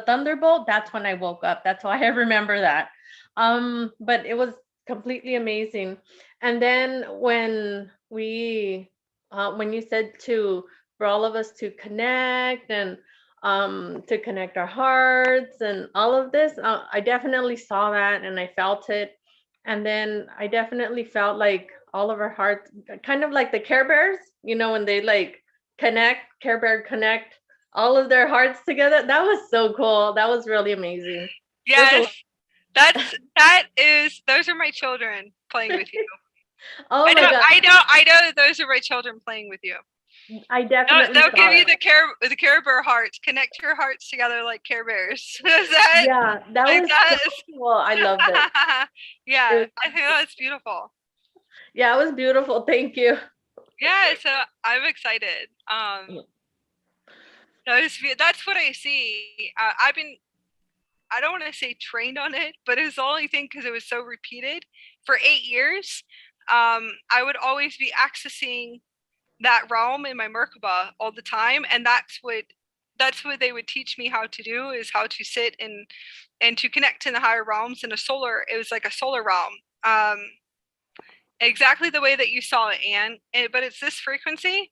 thunderbolt, that's when I woke up. That's why I remember that. But it was completely amazing. And then when you said to for all of us to connect and to connect our hearts and all of this. I definitely saw that and I felt it. And then I definitely felt like all of our hearts, kind of like the Care Bears, when they like connect, Care Bear connect all of their hearts together. That was so cool. That was really amazing. Yes, those are my children playing with you. Oh my God. I know that those are my children playing with you. I definitely They'll give you it. the Care Bear hearts. Connect your hearts together like Care Bears. Is that? Yeah, that Like was that? so cool. I loved it. Yeah, I think that's beautiful. Yeah, it was beautiful. Thank you. Yeah, so I'm excited. That's what I see. I don't want to say trained on it, but it's the only thing because it was so repeated for 8 years. I would always be accessing that realm in my Merkaba all the time, and that's what they would teach me how to do, is how to sit and to connect in the higher realms in a solar. It was like a solar realm, exactly the way that you saw it, Anne. But it's this frequency.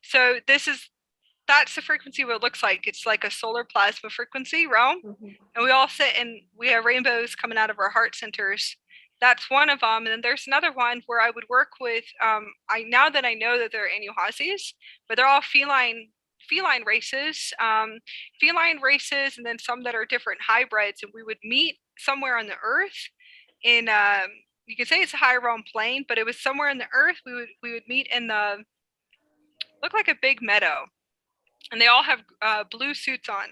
So that's the frequency what it looks like. It's like a solar plasma frequency realm, and we all sit and we have rainbows coming out of our heart centers. That's one of them. And then there's another one where I would work with. Now that I know that they're Inuhazis, but they're all feline races, and then some that are different hybrids. And we would meet somewhere on the earth in. You could say it's a higher realm plane, but it was somewhere in the earth. We would meet in the look like a big meadow, and they all have blue suits on,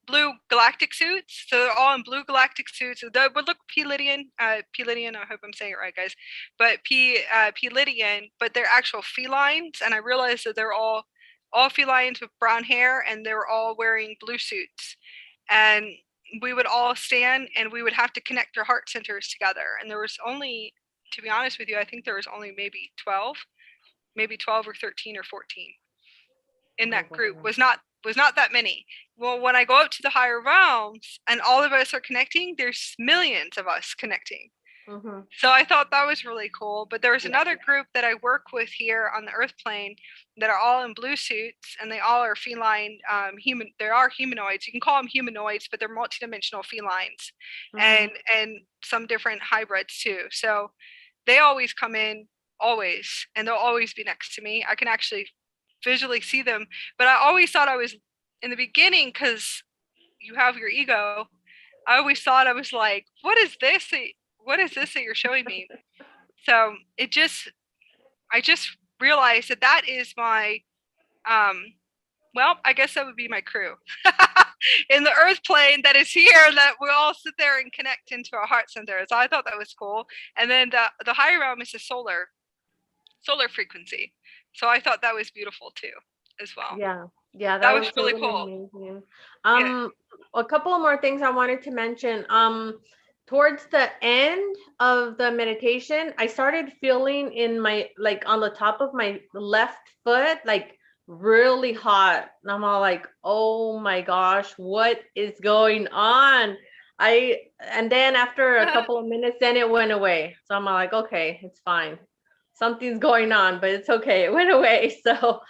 blue galactic suits. So they're all in blue galactic suits. So they would look Pleiadian. Pleiadian. I hope I'm saying it right, guys. But Pleiadian, but they're actual felines. And I realized that they're all felines with brown hair, and they were all wearing blue suits. And we would all stand, and we would have to connect our heart centers together. And there was only, to be honest with you, I think there was only maybe 12 or 13 or 14 in that group. Was not that many. Well, when I go up to the higher realms and all of us are connecting, there's millions of us connecting. So I thought that was really cool. But there was another group that I work with here on the Earth plane that are all in blue suits, and they all are feline human. There are humanoids. You can call them humanoids, but they're multidimensional felines, and some different hybrids too. So they always come in, always, and they'll always be next to me. I can actually visually see them, but I always thought I was in the beginning, because you have your ego. I always thought I was like, what is this that you're showing me? So I just realized that is my I guess that would be my crew in the earth plane that is here, that we all sit there and connect into our heart center. So I thought that was cool. And then the higher realm is a solar frequency. So I thought that was beautiful too, as well. Yeah, That was really totally cool. amazing. Yeah. A couple of more things I wanted to mention. Towards the end of the meditation, I started feeling in my, like on the top of my left foot, like really hot. And I'm all like, oh my gosh, what is going on? And then after a couple of minutes, then it went away. So I'm all like, okay, it's fine. Something's going on, but it's okay. It went away. So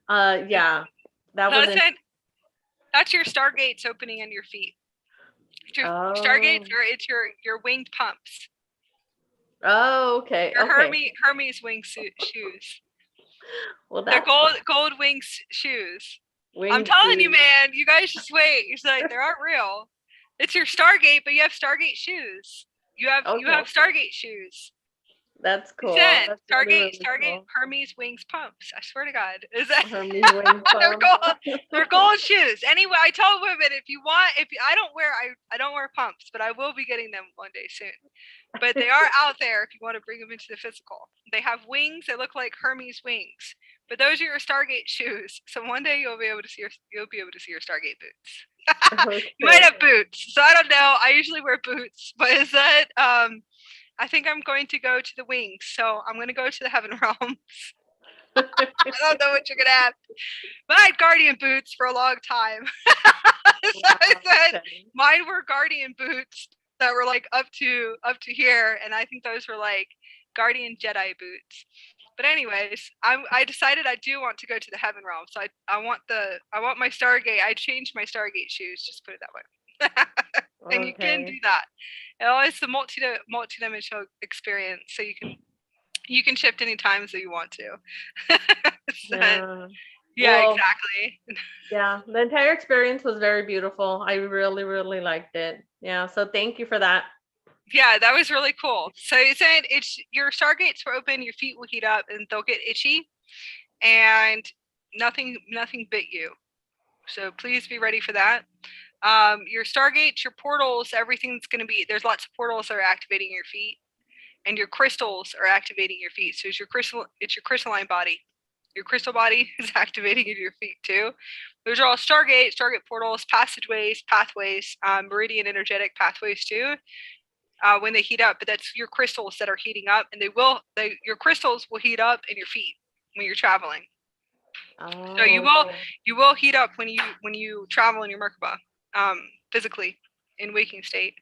yeah, that was that's your stargates opening in your feet. It's your stargates, or it's your winged pumps. Oh, okay. Your Hermes wing shoes. Well, they're gold wings shoes. I'm telling you, man, you guys just wait. It's like, they aren't real. It's your Stargate, but you have Stargate shoes. You have Stargate shoes. That's cool. Listen, That's really, Stargate, really Stargate, cool. Hermes wings pumps. I swear to God, is that Hermes wing they're pump. gold? They're gold shoes. Anyway, I told women if you want, I don't wear pumps, but I will be getting them one day soon. But they are out there if you want to bring them into the physical. They have wings that look like Hermes wings, but those are your Stargate shoes. So one day you'll be able to see your Stargate boots. You might have boots, so I don't know. I usually wear boots, but is that I think I'm going to go to the wings, so I'm going to go to the heaven realms. I don't know what you're going to have, but I had guardian boots for a long time. So I said mine were guardian boots that were like up to here, and I think those were like guardian Jedi boots. But anyways, I decided I do want to go to the heaven realm, so I want my Stargate. I changed my Stargate shoes, just put it that way. And you can do that. It's the multi-dimensional experience, so you can shift any times that you want to. So, yeah, Well, exactly. Yeah, the entire experience was very beautiful. I really, really liked it. Yeah, so thank you for that. Yeah, that was really cool. So you said it's your Stargates will open, your feet will heat up, and they'll get itchy, and nothing bit you. So please be ready for that. Your Stargates, your portals, everything's going to be, there's lots of portals that are activating your feet, and your crystals are activating your feet. So it's your crystalline body. Your crystal body is activating in your feet too. Those are all Stargate portals, passageways, pathways, meridian energetic pathways too. When they heat up, but that's your crystals that are heating up, and your crystals will heat up in your feet when you're traveling. Oh, So you will heat up when you travel in your Merkaba, physically in waking state.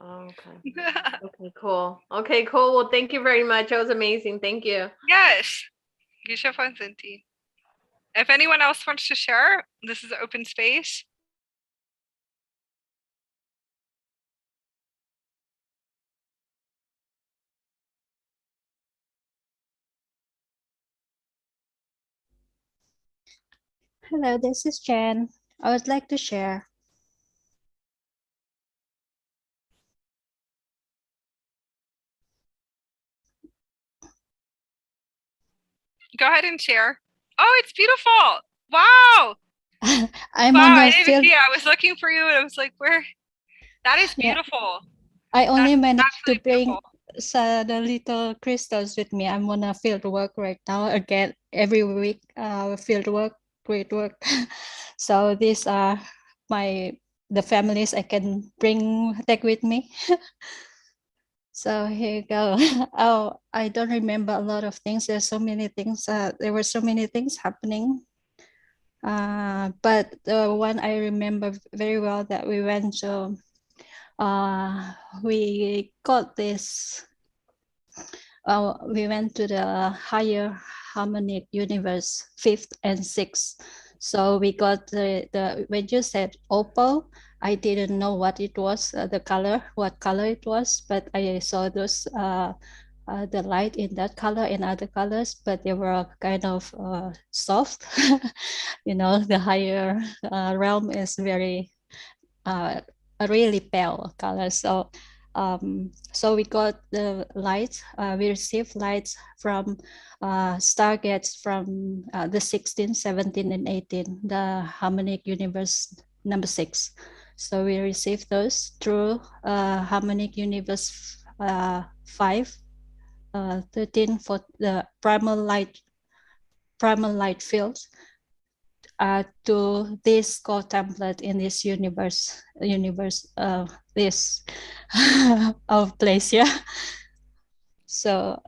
Okay. Okay, cool. Okay, cool. Well, thank you very much. It was amazing. Thank you. Yes. If anyone else wants to share, this is an open space. Hello, this is Jen. I would like to share. Go ahead and share. Oh, it's beautiful. Wow. I'm Wow, on I a didn't even field. see it. I was looking for you and I was like, where? That is Yeah, beautiful. I only managed to Absolutely bring beautiful. the little crystals with me. I'm on a field work right now. Again, every week, field work, great work. So these are the families I can take with me. So here you go. Oh, I don't remember a lot of things. There's so many things. There were so many things happening. But the one I remember very well that we went to, we got this. We went to the higher harmonic universe, fifth and sixth. So we got the when you said opal, I didn't know what it was, what color it was, but I saw those the light in that color and other colors, but they were kind of soft. You know, the higher realm is very a really pale color. So we got the lights. We received lights from stargates from the 16, 17, and 18, the harmonic universe number 6. So we received those through harmonic universe 5, 13 for the primal light field to this core template in this universe this of place here. So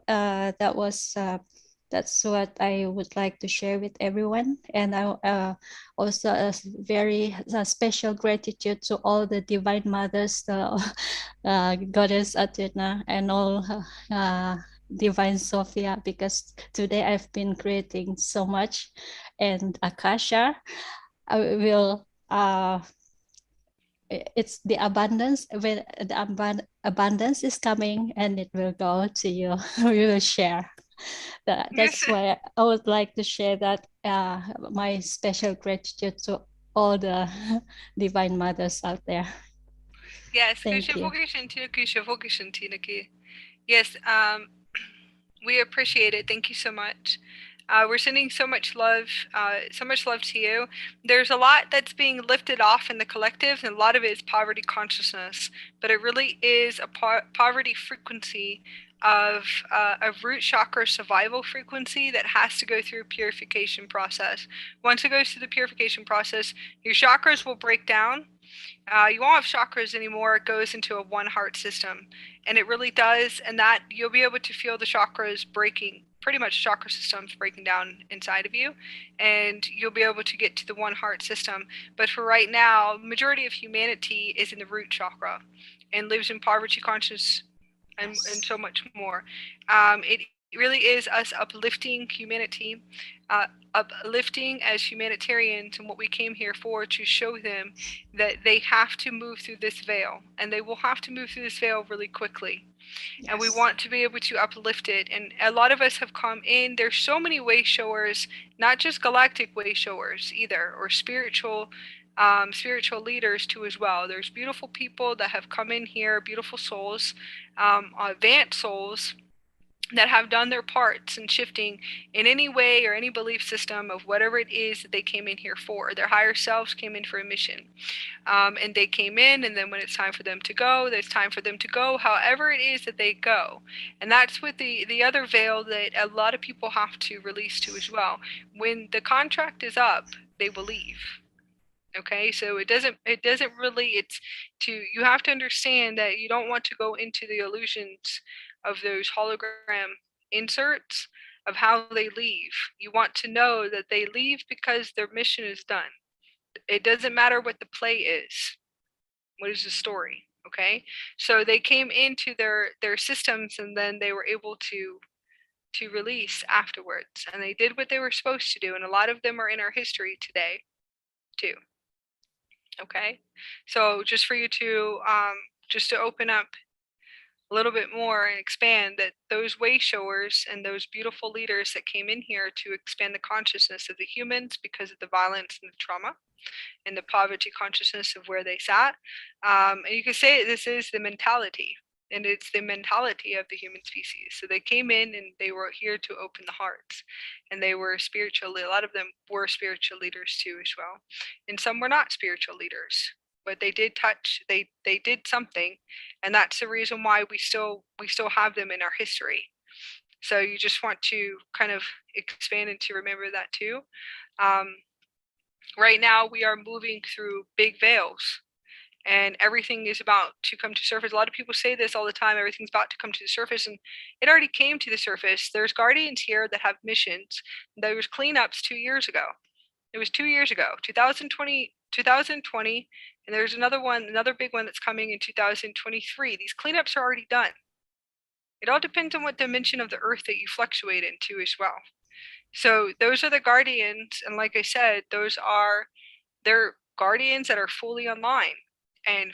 that's what I would like to share with everyone. And I also a very special gratitude to all the divine mothers, the goddess Athena, and all divine Sophia, because today I've been creating so much. And Akasha, I will it's the abundance. When the abundance is coming, and it will go to you. We will share. That's why I would like to share that my special gratitude to all the divine mothers out there. Yes, Thank you. yes. We appreciate it. Thank you so much. We're sending so much love to you. There's a lot that's being lifted off in the collective, and a lot of it is poverty consciousness, but it really is a poverty frequency of a root chakra survival frequency that has to go through a purification process. Once it goes through the purification process, your chakras will break down. You won't have chakras anymore. It goes into a one heart system, and it really does. And that you'll be able to feel the chakras breaking, pretty much chakra systems breaking down inside of you, and you'll be able to get to the one heart system. But for right now, majority of humanity is in the root chakra, and lives in poverty conscious, and so much more. It really is us uplifting humanity, uplifting as humanitarians, and what we came here for, to show them that they have to move through this veil, and they will have to move through this veil really quickly. Yes. And we want to be able to uplift it. And a lot of us have come in. There's so many way showers, not just galactic way showers either, or spiritual leaders too as well. There's beautiful people that have come in here, beautiful souls, advanced souls that have done their parts in shifting in any way or any belief system of whatever it is that they came in here for. Their higher selves came in for a mission. And they came in, and then when it's time for them to go, it's time for them to go however it is that they go. And that's with the other veil that a lot of people have to release to as well. When the contract is up, they will leave. Okay, so it doesn't really, you have to understand that you don't want to go into the illusions of those hologram inserts of how they leave. You want to know that they leave because their mission is done. It doesn't matter what the play is. What is the story? Okay, so they came into their systems, and then they were able to release afterwards, and they did what they were supposed to do, and a lot of them are in our history today too. Okay, so just for you to just to open up a little bit more and expand, that those way showers and those beautiful leaders that came in here to expand the consciousness of the humans because of the violence and the trauma and the poverty consciousness of where they sat. And you could say this is the mentality, and it's the mentality of the human species. So they came in and they were here to open the hearts, and they were spiritually, a lot of them were spiritual leaders too as well. And some were not spiritual leaders, but they did touch, they did something, and that's the reason why we still have them in our history. So you just want to kind of expand and to remember that too. Right now we are moving through big veils, and everything is about to come to surface. A lot of people say this all the time, everything's about to come to the surface, and it already came to the surface. There's guardians here that have missions. There was cleanups 2 years ago. It was 2 years ago, 2020, and there's another big one that's coming in 2023. These cleanups are already done. It all depends on what dimension of the earth that you fluctuate into as well. So those are the guardians, and like I said, they're guardians that are fully online, and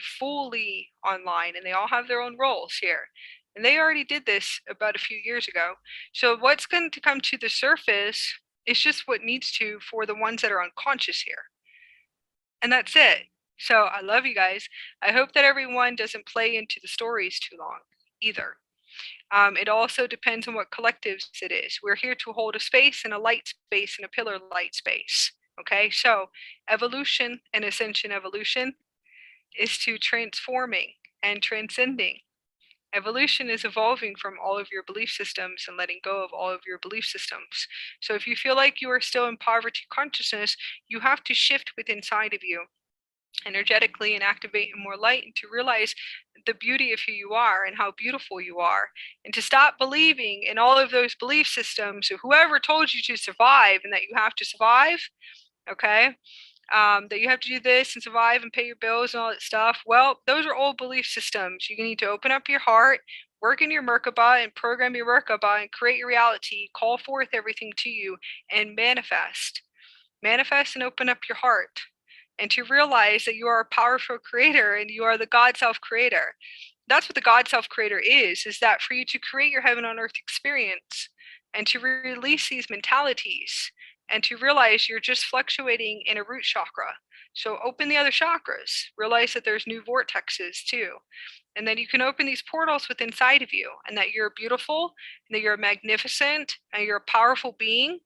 they all have their own roles here. And they already did this about a few years ago. So what's going to come to the surface is just what needs to for the ones that are unconscious here. And that's it. So I love you guys. I hope that everyone doesn't play into the stories too long either. It also depends on what collectives it is. We're here to hold a space and a light space and a pillar light space. Okay, so evolution and ascension evolution is to transforming and transcending. Evolution is evolving from all of your belief systems and letting go of all of your belief systems. So if you feel like you are still in poverty consciousness, you have to shift within inside of you energetically and activate more light, and to realize the beauty of who you are and how beautiful you are, and to stop believing in all of those belief systems of whoever told you to survive and that you have to survive. Okay, that you have to do this and survive and pay your bills and all that stuff. Well, those are old belief systems. You need to open up your heart, work in your Merkaba, and program your Merkaba and create your reality, call forth everything to you, and manifest and open up your heart, and to realize that you are a powerful creator and you are the God self-creator. That's what the God self-creator is that for you to create your heaven on earth experience and to release these mentalities and to realize you're just fluctuating in a root chakra. So open the other chakras, realize that there's new vortexes too. And then you can open these portals within inside of you, and that you're beautiful, and that you're magnificent, and you're a powerful being.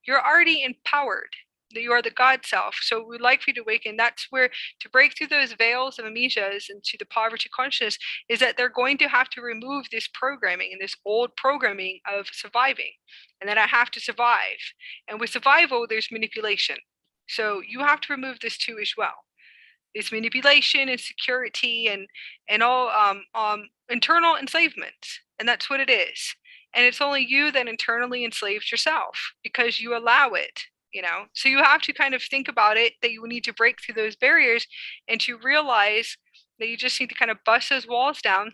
You're already empowered, that you are the God self. So we'd like for you to awaken. That's where, to break through those veils of amnesias and to the poverty consciousness, is that they're going to have to remove this programming and this old programming of surviving, and that I have to survive. And with survival, there's manipulation. So you have to remove this too as well. It's manipulation and security and all internal enslavement, and that's what it is. And it's only you that internally enslaves yourself because you allow it, you know. So you have to kind of think about it, that you need to break through those barriers and to realize that you just need to kind of bust those walls down,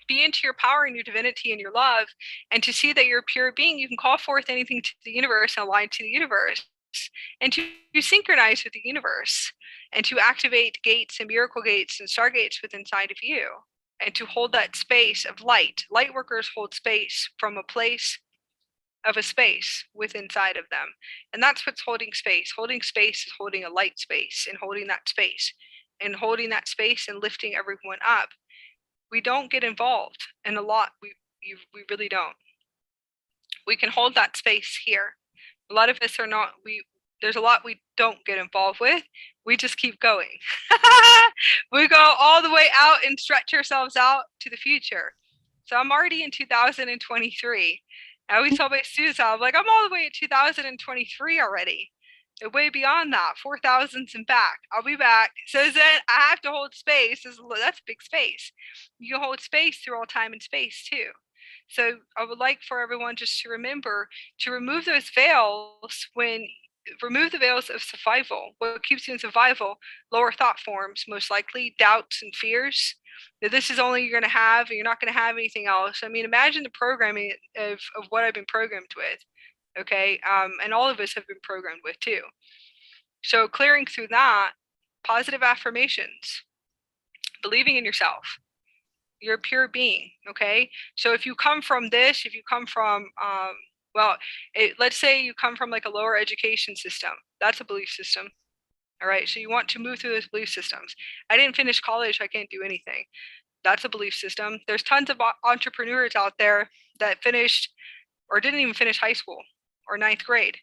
be into your power and your divinity and your love, and to see that you're a pure being. You can call forth anything to the universe and align to the universe, and to synchronize with the universe, and to activate gates and miracle gates and stargates within inside of you, and to hold that space of light. Light workers hold space from a place of a space within inside of them. And that's what's holding space. Holding space is holding a light space, and holding that space and lifting everyone up. We don't get involved in a lot. We really don't. We can hold that space here. A lot of us are not, there's a lot we don't get involved with. We just keep going. We go all the way out and stretch ourselves out to the future. So I'm already in 2023. I always tell my students, I'm like, I'm all the way in 2023 already. And way beyond that, 4,000s and back. I'll be back. So then I have to hold space. That's big space. You can hold space through all time and space too. So I would like for everyone just to remember to remove those veils remove the veils of survival. What keeps you in survival? Lower thought forms, most likely, doubts and fears. That this is only you're going to have, and you're not going to have anything else. I mean, imagine the programming of what I've been programmed with, okay? And all of us have been programmed with too. So clearing through that, positive affirmations, believing in yourself. You're a pure being, okay? So if you come from this, if you come from, let's say you come from like a lower education system, that's a belief system. All right, so you want to move through those belief systems. I didn't finish college, I can't do anything. That's a belief system. There's tons of entrepreneurs out there that finished or didn't even finish high school or 9th grade,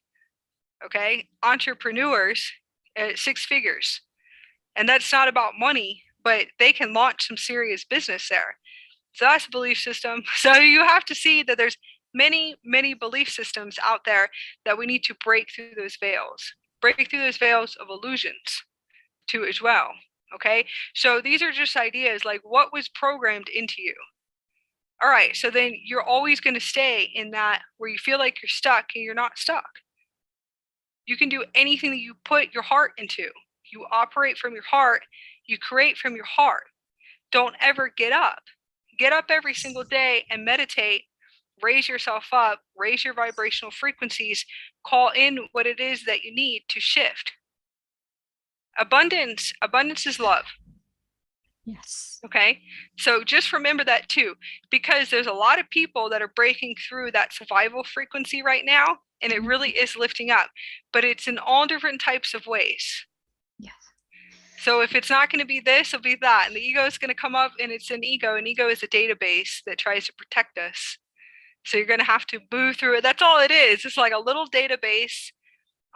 okay? Entrepreneurs at 6 figures. And that's not about money, but they can launch some serious business there. So that's a belief system. So you have to see that there's many, many belief systems out there that we need to break through those veils. Break through those veils of illusions too as well, okay? So these are just ideas like what was programmed into you. All right, so then you're always going to stay in that where you feel like you're stuck, and you're not stuck. You can do anything that you put your heart into. You operate from your heart. You create from your heart. Don't ever get up. Get up every single day and meditate. Raise yourself up. Raise your vibrational frequencies. Call in what it is that you need to shift. Abundance is love. Yes. Okay, so just remember that too, because there's a lot of people that are breaking through that survival frequency right now, and it really is lifting up, but it's in all different types of ways. Yes. So if it's not going to be this, it'll be that, and the ego is going to come up, and it's an ego, and ego is a database that tries to protect us. So you're going to have to move through it. That's all it is. It's like a little database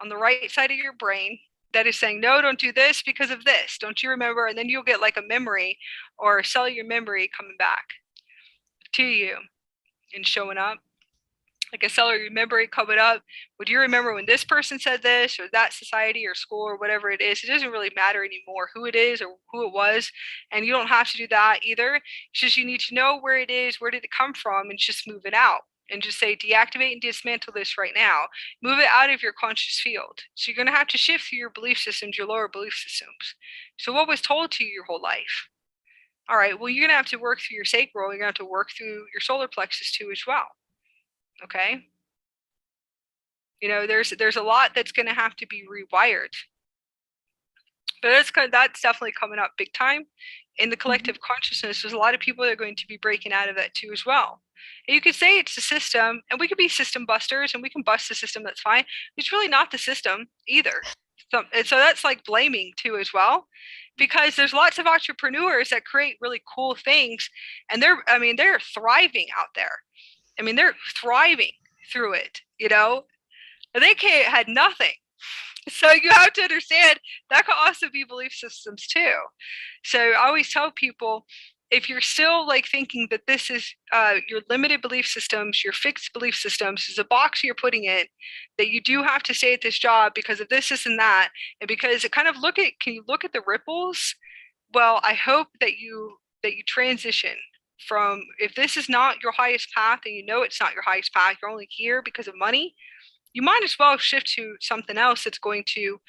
on the right side of your brain that is saying, no, don't do this because of this. Don't you remember? And then you'll get like a memory or a cellular memory coming back to you and showing up. Like a cellular memory coming up. Would you remember when this person said this, or that society or school or whatever it is? It doesn't really matter anymore who it is or who it was. And you don't have to do that either. It's just you need to know where it is, where did it come from, and just move it out. And just say, deactivate and dismantle this right now. Move it out of your conscious field. So you're going to have to shift through your belief systems, your lower belief systems. So what was told to you your whole life? All right, well, you're going to have to work through your sacral. You're going to have to work through your solar plexus too as well. Okay? You know, there's a lot that's going to have to be rewired. But that's definitely coming up big time. In the collective consciousness, there's a lot of people that are going to be breaking out of that too as well. And you could say it's the system, and we could be system busters, and we can bust the system, that's fine. It's really not the system either. So that's like blaming too as well. because there's lots of entrepreneurs that create really cool things, and they're thriving out there. I mean, they're thriving through it, you know. They had nothing. So you have to understand that could also be belief systems too. So I always tell people, if you're still like thinking that this is your limited belief systems, your fixed belief systems, is a box you're putting in, that you do have to stay at this job because of this and that, and because it kind of can you look at the ripples? Well, I hope that you transition from, if this is not your highest path and you know it's not your highest path, you're only here because of money, you might as well shift to something else that's going to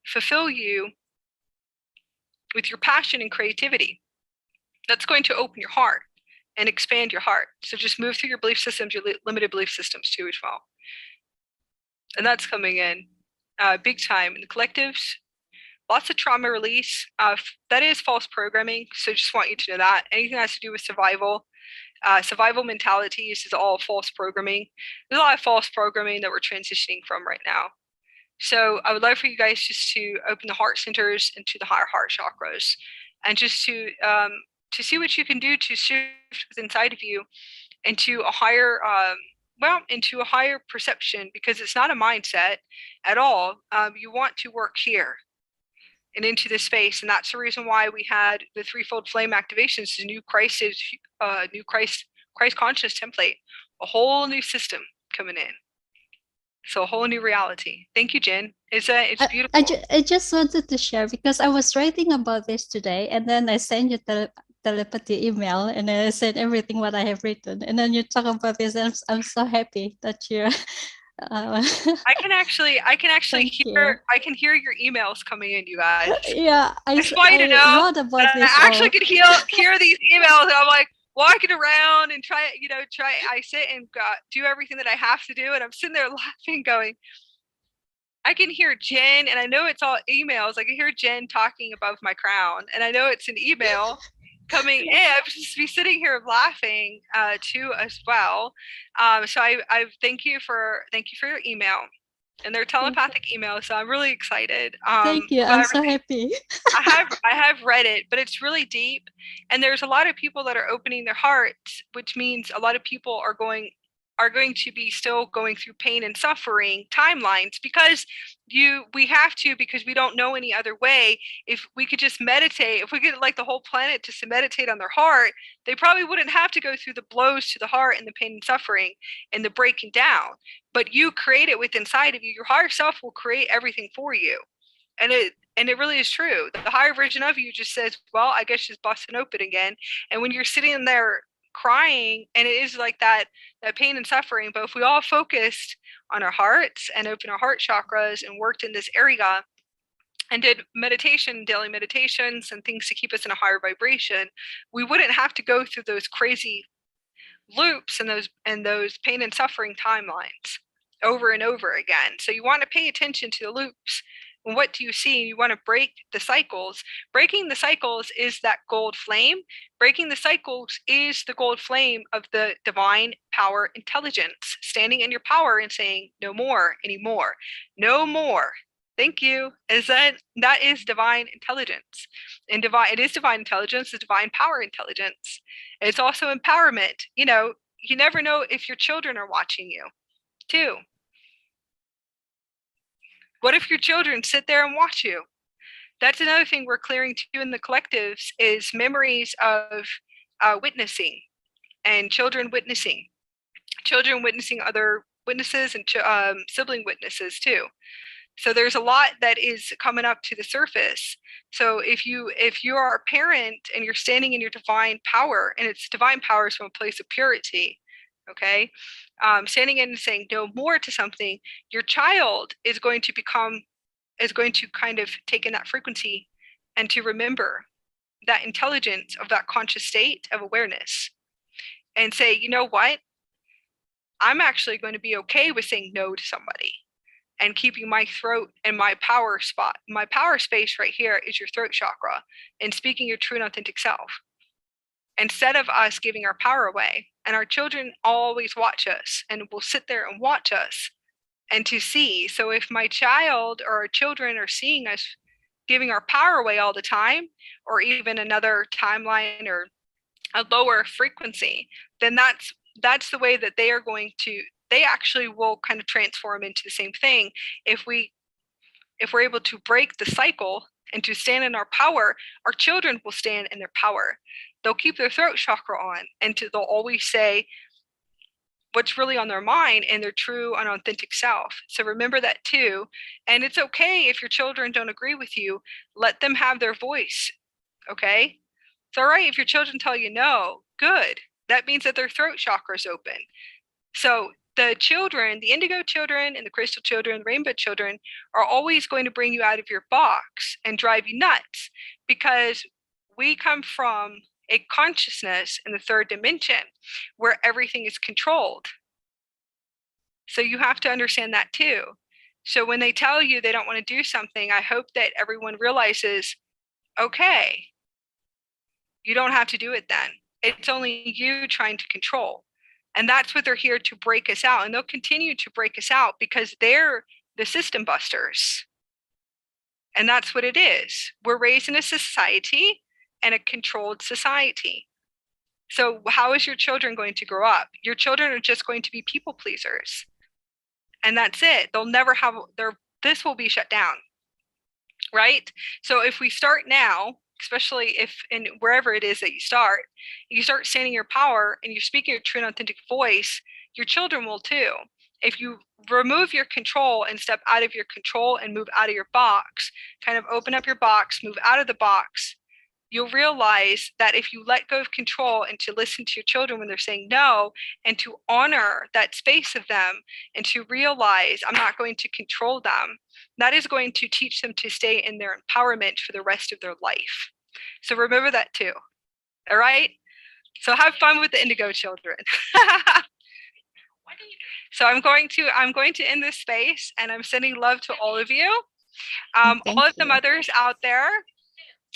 fulfill you with your passion and creativity. That's going to open your heart and expand your heart. So just move through your belief systems, your limited belief systems too as well. And that's coming in big time in the collectives. Lots of trauma release. That is false programming. So just want you to know that. Anything that has to do with survival, survival mentalities is all false programming. There's a lot of false programming that we're transitioning from right now. So I would love for you guys just to open the heart centers into the higher heart chakras, and just to see what you can do to shift inside of you into a higher perception, because it's not a mindset at all. You want to work here and into this space, and that's the reason why we had the threefold flame activations, the new Christ conscious template, a whole new system coming in. So a whole new reality. Thank you, Jen. It's beautiful. I just wanted to share, because I was writing about this today, and then I sent you the telepathy email, and I said everything what I have written, and then you talk about this, and I'm so happy that you're. I can actually hear your emails coming in, you guys. Yeah, I just want you to know wrote about this. I actually could hear these emails, and I'm like walking around and I sit and do everything that I have to do, and I'm sitting there laughing, going, I can hear Jen, and I know it's all emails. I can hear Jen talking above my crown, and I know it's an email coming in. I would just be sitting here laughing too as well. So I thank you for your email, and they're telepathic emails. So I'm really excited. Thank you. I'm so happy. I have read it, but it's really deep, and there's a lot of people that are opening their hearts, which means a lot of people are going to be still going through pain and suffering timelines, because we have to, because we don't know any other way. If we could just meditate, if we could like the whole planet just to meditate on their heart, they probably wouldn't have to go through the blows to the heart and the pain and suffering and the breaking down. But you create it within inside of you. Your higher self will create everything for you. And it really is true. The higher version of you just says, well, I guess just busting open again. And when you're sitting there crying, and it is like that pain and suffering, but if we all focused on our hearts and open our heart chakras and worked in this area and did meditation, daily meditations and things to keep us in a higher vibration, we wouldn't have to go through those crazy loops and those pain and suffering timelines over and over again. So you want to pay attention to the loops. And what do you see? You want to break the cycles. Breaking the cycles is that gold flame. Breaking the cycles is the gold flame of the divine power intelligence, standing in your power and saying, no more anymore. No more. Thank you. That is divine intelligence. And it is divine intelligence, it's divine power intelligence. It's also empowerment. You know, you never know if your children are watching you too. What if your children sit there and watch you? That's another thing we're clearing too in the collectives, is memories of witnessing, and children witnessing other witnesses, and sibling witnesses too. So there's a lot that is coming up to the surface. So if you are a parent and you're standing in your divine power, and it's divine power is from a place of purity, okay, standing in and saying no more to something, your child is going to kind of take in that frequency and to remember that intelligence of that conscious state of awareness, and say, you know what, I'm actually going to be okay with saying no to somebody and keeping my throat and my power spot. My power space right here is your throat chakra, and speaking your true and authentic self, instead of us giving our power away. And our children always watch us and will sit there and watch us and to see. So if my child or our children are seeing us giving our power away all the time, or even another timeline or a lower frequency, then that's the way that they are going to, they actually will kind of transform into the same thing. If we're able to break the cycle and to stand in our power, our children will stand in their power. They'll keep their throat chakra on, and they'll always say what's really on their mind and their true and authentic self. So remember that too. And it's okay if your children don't agree with you. Let them have their voice, okay? It's all right if your children tell you no, good. That means that their throat chakra is open. So the children, the indigo children and the crystal children, rainbow children, are always going to bring you out of your box and drive you nuts, because we come from a consciousness in the third dimension where everything is controlled. So you have to understand that too. So when they tell you they don't want to do something, I hope that everyone realizes, okay, you don't have to do it then. It's only you trying to control. And that's what they're here to break us out. And they'll continue to break us out because they're the system busters. And that's what it is. We're raised in a society and a controlled society. So how is your children going to grow up? Your children are just going to be people pleasers. And that's it. They'll never have this will be shut down. Right? So if we start now, especially if in wherever it is that you start standing your power and you're speaking your true and authentic voice, your children will too. If you remove your control and step out of your control and move out of your box, kind of open up your box, move out of the box, you'll realize that if you let go of control and to listen to your children when they're saying no, and to honor that space of them, and to realize I'm not going to control them, that is going to teach them to stay in their empowerment for the rest of their life. So remember that too. All right? So have fun with the indigo children. So I'm going to end this space, and I'm sending love to all of you. All of the mothers out there,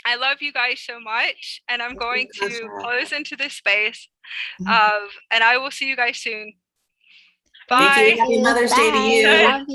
I love you guys so much, and I'm going to close into this space, and I will see you guys soon. Bye. Thank you. Happy Mother's Day to you. Bye.